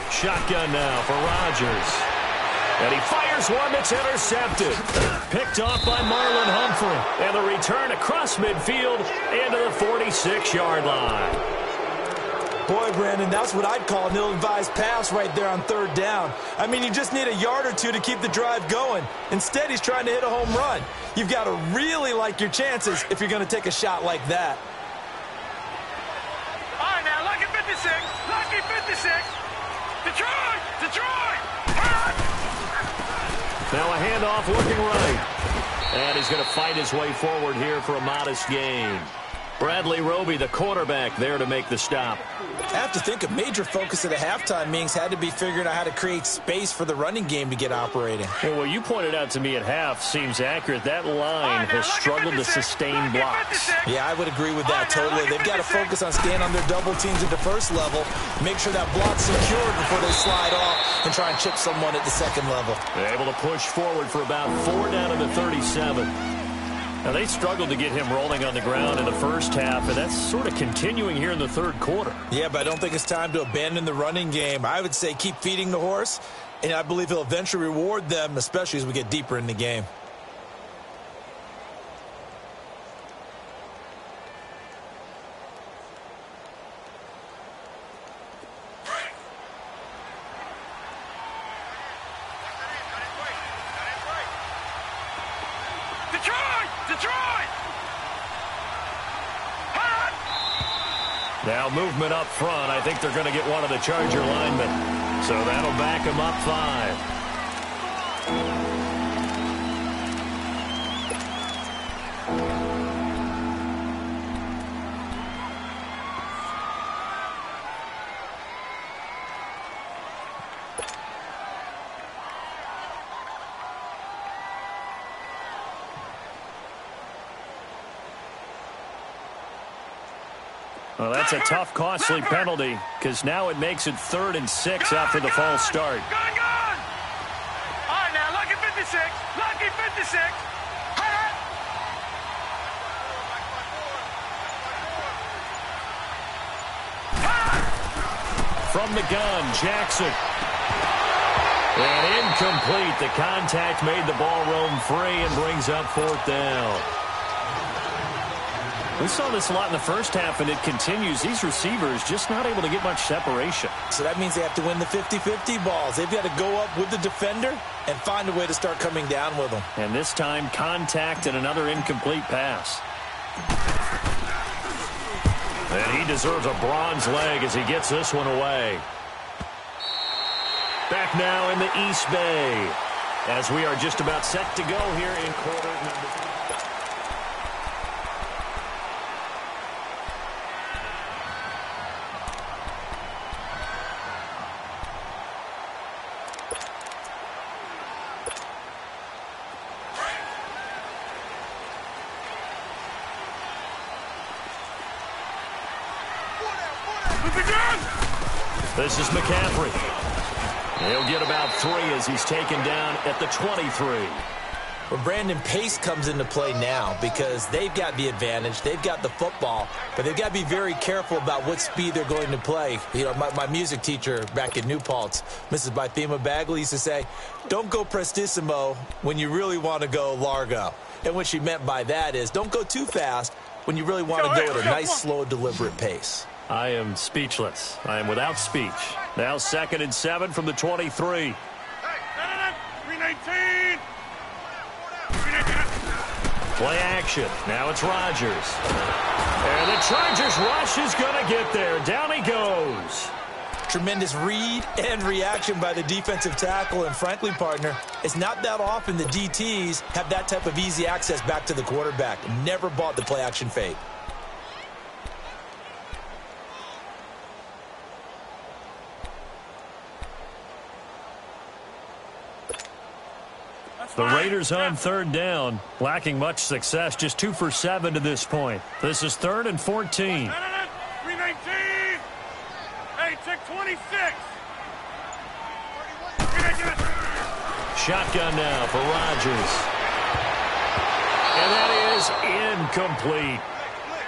Shotgun now for Rodgers. And he fires one that's intercepted. Picked off by Marlon Humphrey. And the return across midfield into the 46-yard line. Boy, Brandon, that's what I'd call an ill-advised pass right there on 3rd down. I mean, you just need a yard or two to keep the drive going. Instead, he's trying to hit a home run. You've got to really like your chances if you're going to take a shot like that. All right, now, lucky 56. Lucky 56. Detroit! Detroit! Now a handoff looking right. And he's going to fight his way forward here for a modest gain. Bradley Roby, the quarterback, there to make the stop. I have to think a major focus of the halftime meetings had to be figuring out how to create space for the running game to get operating. Well, what you pointed out to me at half seems accurate. That line has struggled to sustain blocks. Yeah, I would agree with that totally. They've got to focus on staying on their double teams at the first level, make sure that block's secured before they slide off and try and chip someone at the second level. They're able to push forward for about 4 down to the 37. Now, they struggled to get him rolling on the ground in the first half, and that's sort of continuing here in the 3rd quarter. Yeah, but I don't think it's time to abandon the running game. I would say keep feeding the horse, and I believe he'll eventually reward them, especially as we get deeper in the game. Now movement up front. I think they're going to get one of the Charger linemen. So that'll back them up 5. Well, that's a tough, costly penalty because now it makes it 3rd and 6 after the false start. Gone! All right, now, lucky 56. Lucky 56. From the gun, Jackson. And incomplete. The contact made the ball roam free and brings up 4th down. We saw this a lot in the first half, and it continues. These receivers just not able to get much separation. So that means they have to win the 50-50 balls. They've got to go up with the defender and find a way to start coming down with them. And this time, contact and another incomplete pass. And he deserves a bronze leg as he gets this one away. Back now in the East Bay as we are just about set to go here in quarter number 3. This is McCaffrey. He'll get about 3 as he's taken down at the 23. Well, Brandon, pace comes into play now because they've got the advantage. They've got the football, but they've got to be very careful about what speed they're going to play. You know, my music teacher back in New Paltz, Mrs. Bythema Bagley, used to say, don't go prestissimo when you really want to go largo. And what she meant by that is don't go too fast when you really want to go at a nice, slow, deliberate pace. I am speechless. I am without speech. Now 2nd and 7 from the 23. Hey, 319. Play action. Now it's Rodgers. And the Chargers rush is going to get there. Down he goes. Tremendous read and reaction by the defensive tackle. And frankly, partner, it's not that often the DTs have that type of easy access back to the quarterback. Never bought the play action fake. The Raiders on 3rd down, lacking much success, just 2 for 7 to this point. This is 3rd and 14. 319. Hey, check 26. Shotgun now for Rodgers. And that is incomplete.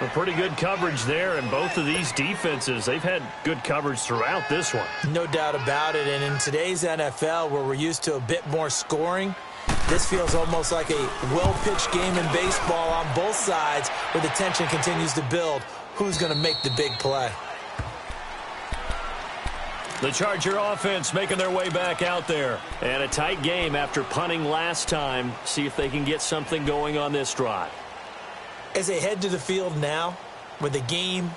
A pretty good coverage there, and both of these defenses, they've had good coverage throughout this one. No doubt about it, and in today's NFL, where we're used to a bit more scoring, this feels almost like a well-pitched game in baseball on both sides where the tension continues to build. Who's going to make the big play? The Charger offense making their way back out there. And a tight game after punting last time. See if they can get something going on this drive. As they head to the field now, with the game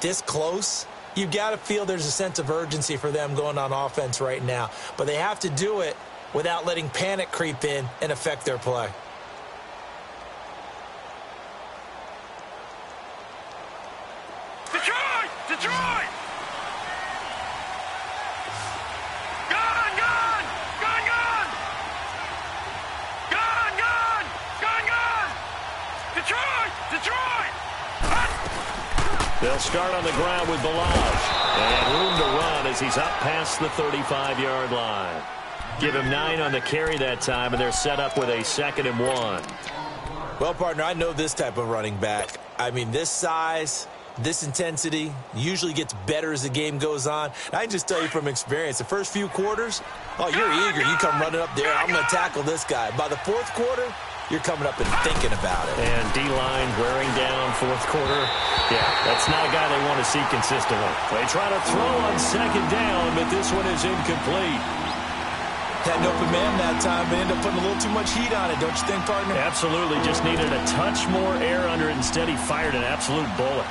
this close, you've got to feel there's a sense of urgency for them going on offense right now. But they have to do it without letting panic creep in and affect their play. Detroit! Detroit! Gun, gun! Gun, gun! Gun, gun! Gun, gun! Detroit! Detroit! They'll start on the ground with Balazs. And room to run as he's up past the 35-yard line. Give him 9 on the carry that time, and they're set up with a 2nd and 1. Well, partner, I know this type of running back. I mean, this size, this intensity usually gets better as the game goes on. And I can just tell you from experience, the first few quarters, oh, you're eager. You come running up there, I'm going to tackle this guy. By the 4th quarter, you're coming up and thinking about it. And D-line wearing down 4th quarter. Yeah, that's not a guy they want to see consistently. They try to throw on 2nd down, but this one is incomplete. Had an open man that time, but ended up putting a little too much heat on it, don't you think, partner? Absolutely. Just needed a touch more air under it. Instead, he fired an absolute bullet.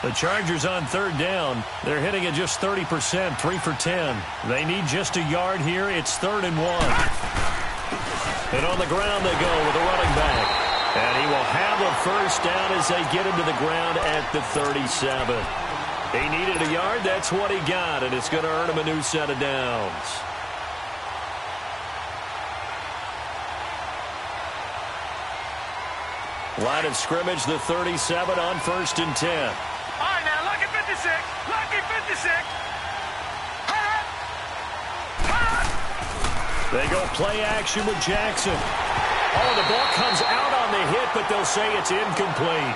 The Chargers on 3rd down. They're hitting at just 30%, 3 for 10. They need just a yard here. It's 3rd and 1. And on the ground they go with a running back. And he will have a first down as they get him to the ground at the 37. He needed a yard. That's what he got, and it's going to earn him a new set of downs. Line of scrimmage, the 37 on 1st and 10. All right, now, lucky 56. Lucky 56. They go play action with Jackson. Oh, the ball comes out on the hit, but they'll say it's incomplete.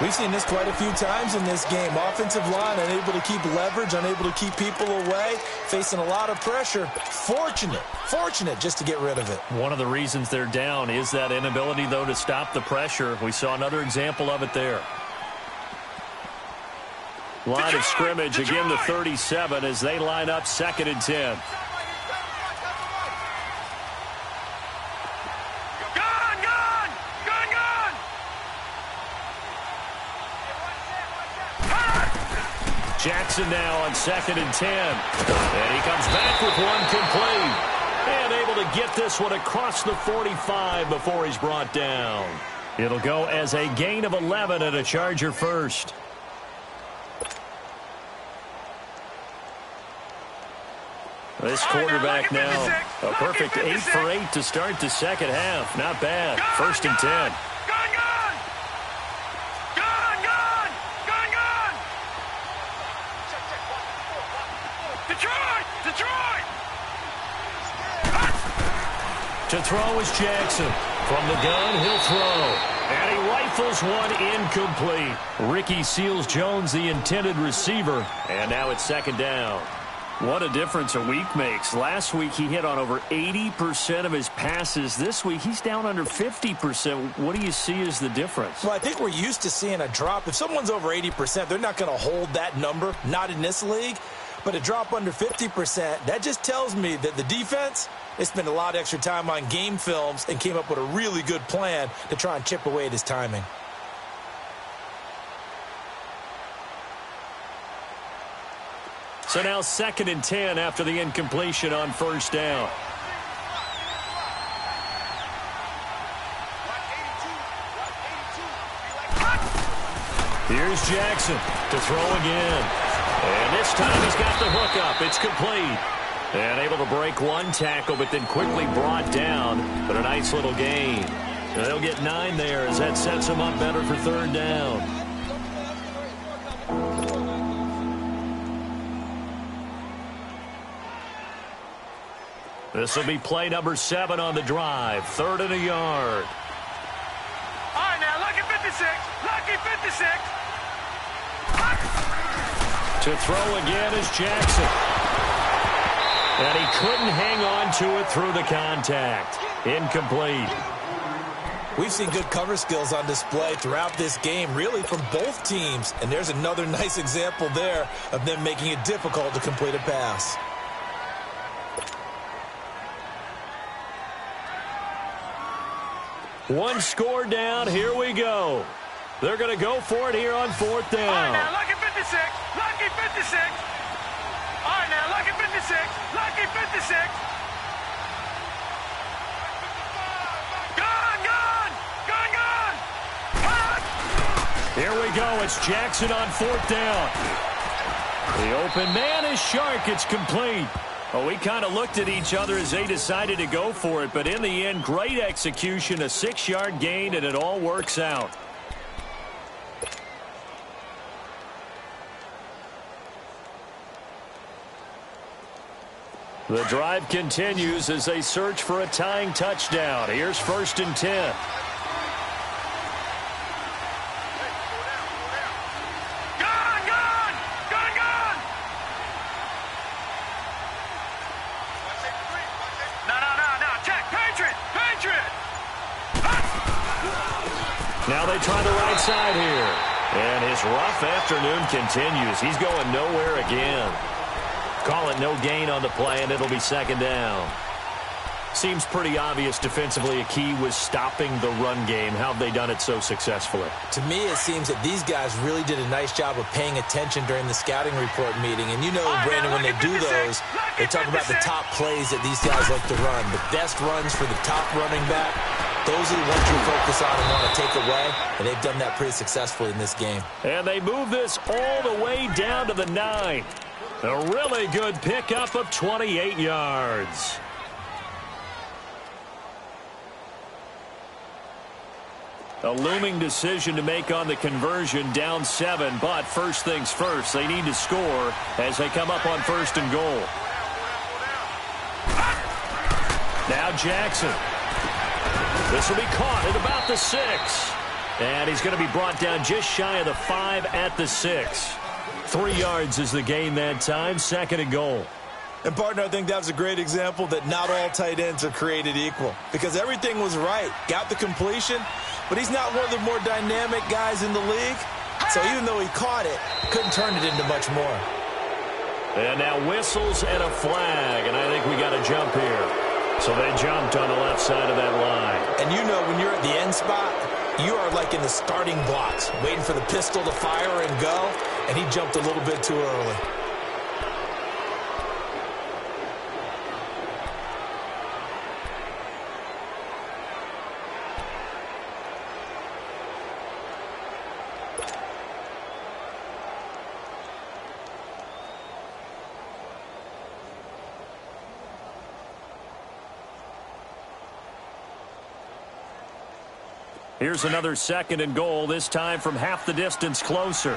We've seen this quite a few times in this game. Offensive line unable to keep leverage, unable to keep people away, facing a lot of pressure. Fortunate just to get rid of it. One of the reasons they're down is that inability, though, to stop the pressure. We saw another example of it there. Line of scrimmage, again the 37 as they line up 2nd and 10. Jackson now on 2nd and 10. And he comes back with one complete. And able to get this one across the 45 before he's brought down. It'll go as a gain of 11 and a Charger first. This quarterback now, a perfect 8 for 8 to start the second half. Not bad. First and 10. Gone! Detroit! To throw is Jackson. From the gun, he'll throw. And he rifles one incomplete. Ricky Seals-Jones, the intended receiver. And now it's second down. What a difference a week makes. Last week he hit on over 80% of his passes. This week he's down under 50%. What do you see as the difference? Well, I think we're used to seeing a drop. If someone's over 80%, they're not going to hold that number, not in this league. But a drop under 50%, that just tells me that the defense, they spent a lot of extra time on game films and came up with a really good plan to try and chip away at his timing. So now second and 10 after the incompletion on first down. Here's Jackson to throw again. And this time he's got the hook up. It's complete. And able to break one tackle, but then quickly brought down. But a nice little gain. And they'll get 9 there as that sets them up better for third down. This will be play number 7 on the drive. 3rd and a yard. All right, now, lucky 56. Lucky 56. To throw again is Jackson. And he couldn't hang on to it through the contact. Incomplete. We've seen good cover skills on display throughout this game, really from both teams. And there's another nice example there of them making it difficult to complete a pass. One score down. Here we go. They're going to go for it here on 4th down. All right, now, lucky 56. Lucky 56. All right, now, lucky 56. Lucky 56. Gone! Here we go. It's Jackson on 4th down. The open man is Shark. It's complete. Well, we kind of looked at each other as they decided to go for it, but in the end, great execution, a 6-yard gain, and it all works out. The drive continues as they search for a tying touchdown. Here's 1st and 10. Now they try the right side here. And his rough afternoon continues. He's going nowhere again. Call it no gain on the play, and it'll be second down. Seems pretty obvious defensively a key was stopping the run game. How have they done it so successfully? To me, it seems that these guys really did a nice job of paying attention during the scouting report meeting. And you know, Brandon, when they do those, they talk about the top plays that these guys like to run. The best runs for the top running back, those are the ones you focus on and want to take away. And they've done that pretty successfully in this game. And they move this all the way down to the 9. A really good pickup of 28 yards. A looming decision to make on the conversion, down 7, but first things first, they need to score as they come up on 1st and goal. Now Jackson. This will be caught at about the 6. And he's going to be brought down just shy of the 5 at the 6. 3 yards is the gain that time, 2nd and goal. And, partner, I think that was a great example that not all tight ends are created equal. Because everything was right. Got the completion, but he's not one of the more dynamic guys in the league. So even though he caught it, couldn't turn it into much more. And now whistles and a flag, and I think we got a jump here. So they jumped on the left side of that line. And you know when you're at the end spot, you are like in the starting blocks, waiting for the pistol to fire and go, and he jumped a little bit too early. Here's another 2nd and goal, this time from half the distance closer. All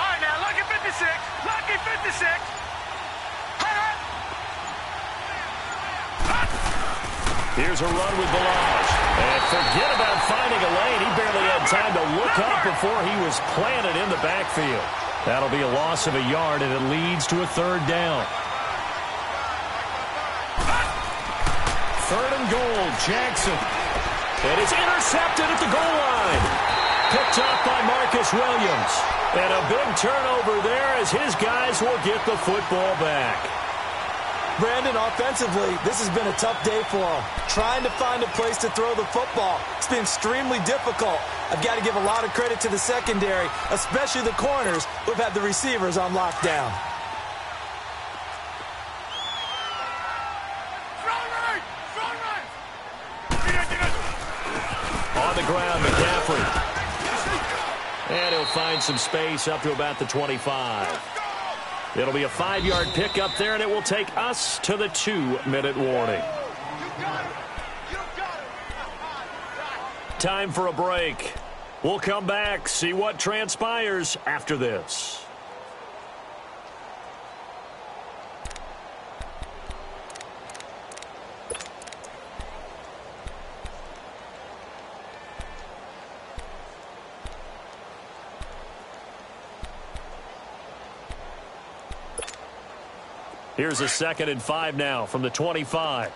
right, now, lucky 56. Lucky 56. Here's a run with Balazs. And forget about finding a lane. He barely had time to look up before he was planted in the backfield. That'll be a loss of a yard, and it leads to a 3rd down. 3rd and goal, Jackson. And it's intercepted at the goal line. Picked up by Marcus Williams. And a big turnover there as his guys will get the football back. Brandon, offensively, this has been a tough day for him. Trying to find a place to throw the football. It's been extremely difficult. I've got to give a lot of credit to the secondary, especially the corners who've had the receivers on lockdown. On the ground, McCaffrey. And he'll find some space up to about the 25. It'll be a 5-yard pickup there, and it will take us to the 2-minute warning. Time for a break. We'll come back, see what transpires after this. Here's a 2nd and 5 now from the 25.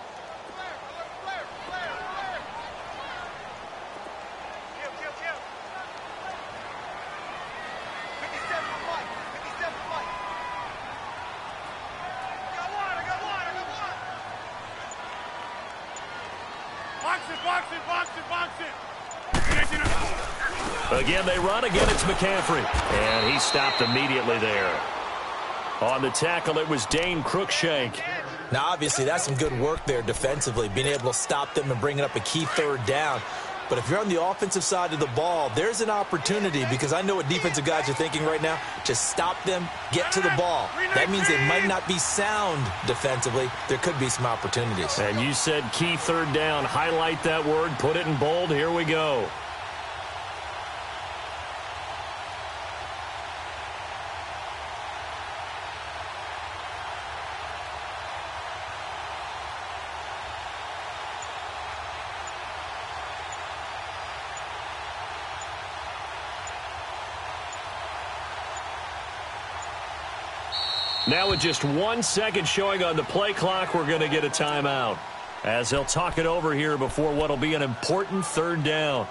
Again, they run. Again, it's McCaffrey. And he stopped immediately there. On the tackle, it was Dane Cruikshank. Now, obviously, that's some good work there defensively, being able to stop them and bringing up a key 3rd down. But if you're on the offensive side of the ball, there's an opportunity, because I know what defensive guys are thinking right now. Just stop them, get to the ball. That means they might not be sound defensively. There could be some opportunities. And you said key 3rd down. Highlight that word. Put it in bold. Here we go. Now with just 1 second showing on the play clock, we're going to get a timeout, as they'll talk it over here before what will be an important 3rd down.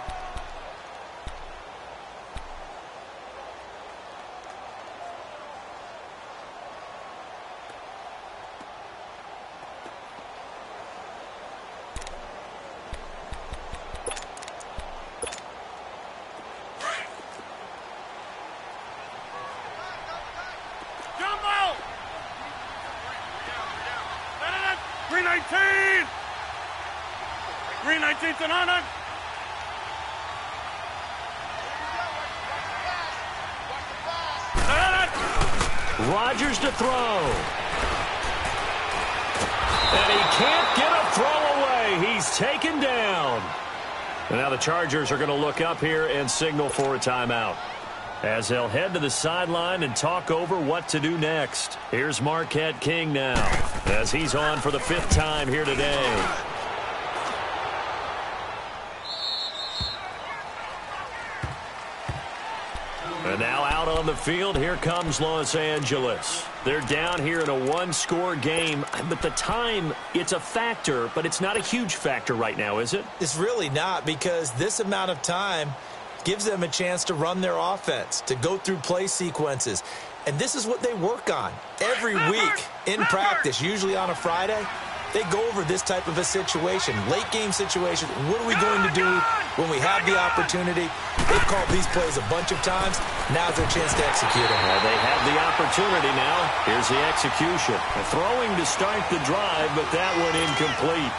Green 19's an honor. Rodgers to throw. And he can't get a throw away. He's taken down. And now the Chargers are going to look up here and signal for a timeout, as they'll head to the sideline and talk over what to do next. Here's Marquette King now, as he's on for the 5th time here today. And now out on the field, here comes Los Angeles. They're down here in a 1-score game, but the time, it's a factor, but it's not a huge factor right now, is it? It's really not, because this amount of time gives them a chance to run their offense, to go through play sequences. And this is what they work on every week in practice, usually on a Friday. They go over this type of a situation, late game situation. What are we going to do when we have the opportunity? They've called these plays a bunch of times. Now's their chance to execute them. Well, they have the opportunity now. Here's the execution. Throwing to start the drive, but that one incomplete.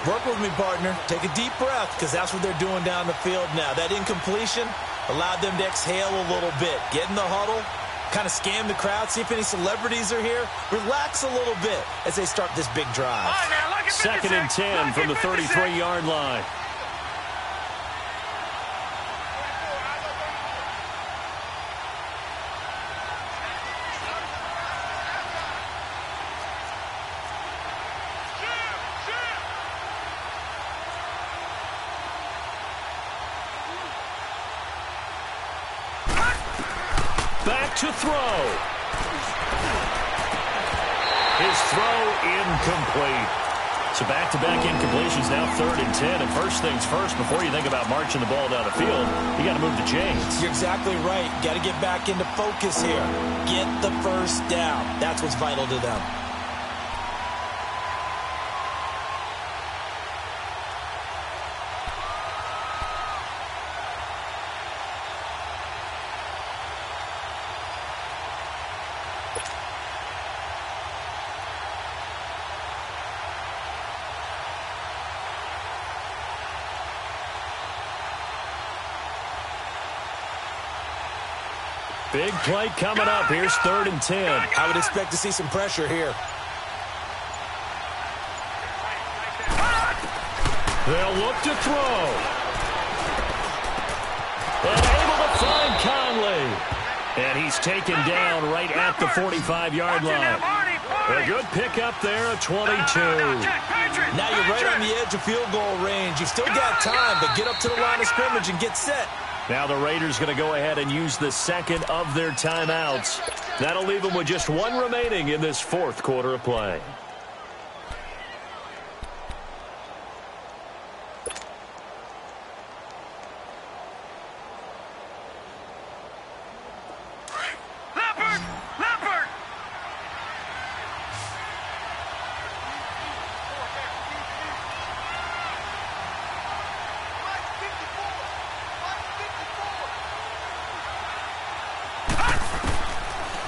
Work with me, partner. Take a deep breath, because that's what they're doing down the field now. That incompletion allowed them to exhale a little bit, get in the huddle, kind of scan the crowd, see if any celebrities are here. Relax a little bit as they start this big drive. All right, now, look at 2nd and 10 from the 33-yard line. Back to throw. His throw incomplete. So back-to-back incompletions, now 3rd and 10. And first things first, before you think about marching the ball down the field, you got to move the chains. You're exactly right. Got to get back into focus here. Get the first down. That's what's vital to them. Big play coming up. Here's 3rd and 10. I would expect to see some pressure here. They'll look to throw. And able to find Conley. And he's taken down right at the 45-yard line. A good pickup there at 22. Now you're right on the edge of field goal range. You've still got time, but get up to the line of scrimmage and get set. Now the Raiders going to go ahead and use the second of their timeouts. That'll leave them with just one remaining in this 4th quarter of play.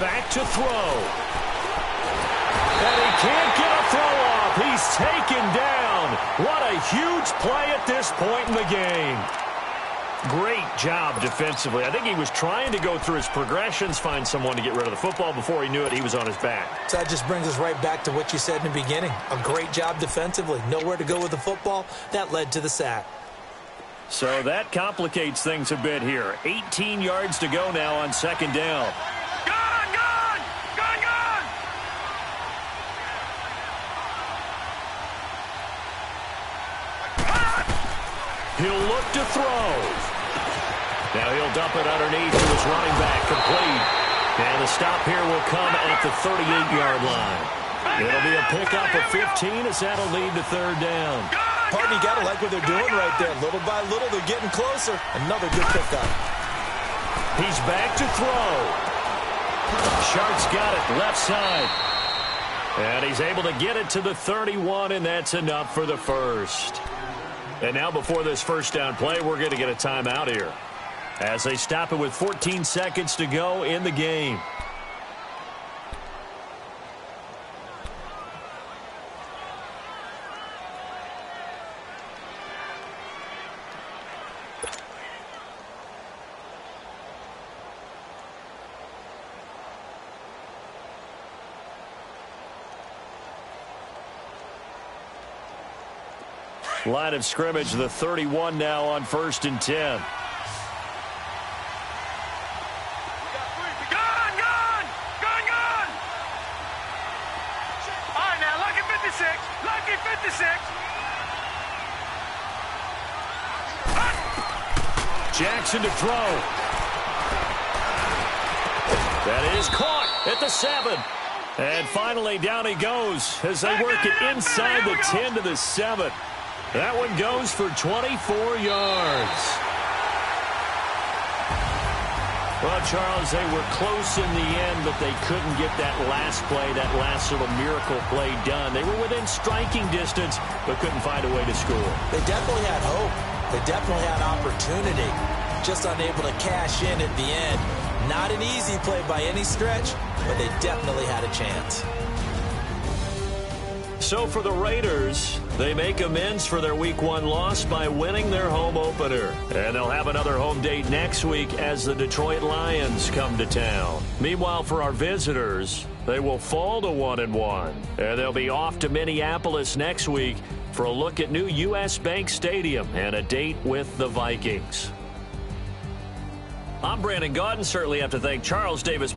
Back to throw. And he can't get a throw off. He's taken down. What a huge play at this point in the game. Great job defensively. I think he was trying to go through his progressions, find someone to get rid of the football. Before he knew it, he was on his back. So that just brings us right back to what you said in the beginning. A great job defensively. Nowhere to go with the football. That led to the sack. So that complicates things a bit here. 18 yards to go now on 2nd down. He'll look to throw. Now he'll dump it underneath to his running back, complete. And the stop here will come at the 38-yard line. It'll be a pickup of 15 as that'll lead to 3rd down. Partner, you got to like what they're doing right there. Little by little, they're getting closer. Another good pickup. He's back to throw. Sharp's got it, left side. And he's able to get it to the 31, and that's enough for the first. And now before this first down play, we're going to get a timeout here as they stop it with 14 seconds to go in the game. Line of scrimmage, the 31 now on 1st and 10. Gone! All right, now, lucky 56. Lucky 56. Jackson to throw. That is caught at the 7. And finally down he goes as they work it inside the 10 to the 7. That one goes for 24 yards. Well, Charles, they were close in the end, but they couldn't get that last play, that last little miracle play done. They were within striking distance, but couldn't find a way to score. They definitely had hope. They definitely had opportunity. Just unable to cash in at the end. Not an easy play by any stretch, but they definitely had a chance. So for the Raiders, they make amends for their Week 1 loss by winning their home opener. And they'll have another home date next week as the Detroit Lions come to town. Meanwhile, for our visitors, they will fall to 1-1. And they'll be off to Minneapolis next week for a look at new U.S. Bank Stadium and a date with the Vikings. I'm Brandon Gaudin. Certainly have to thank Charles Davis.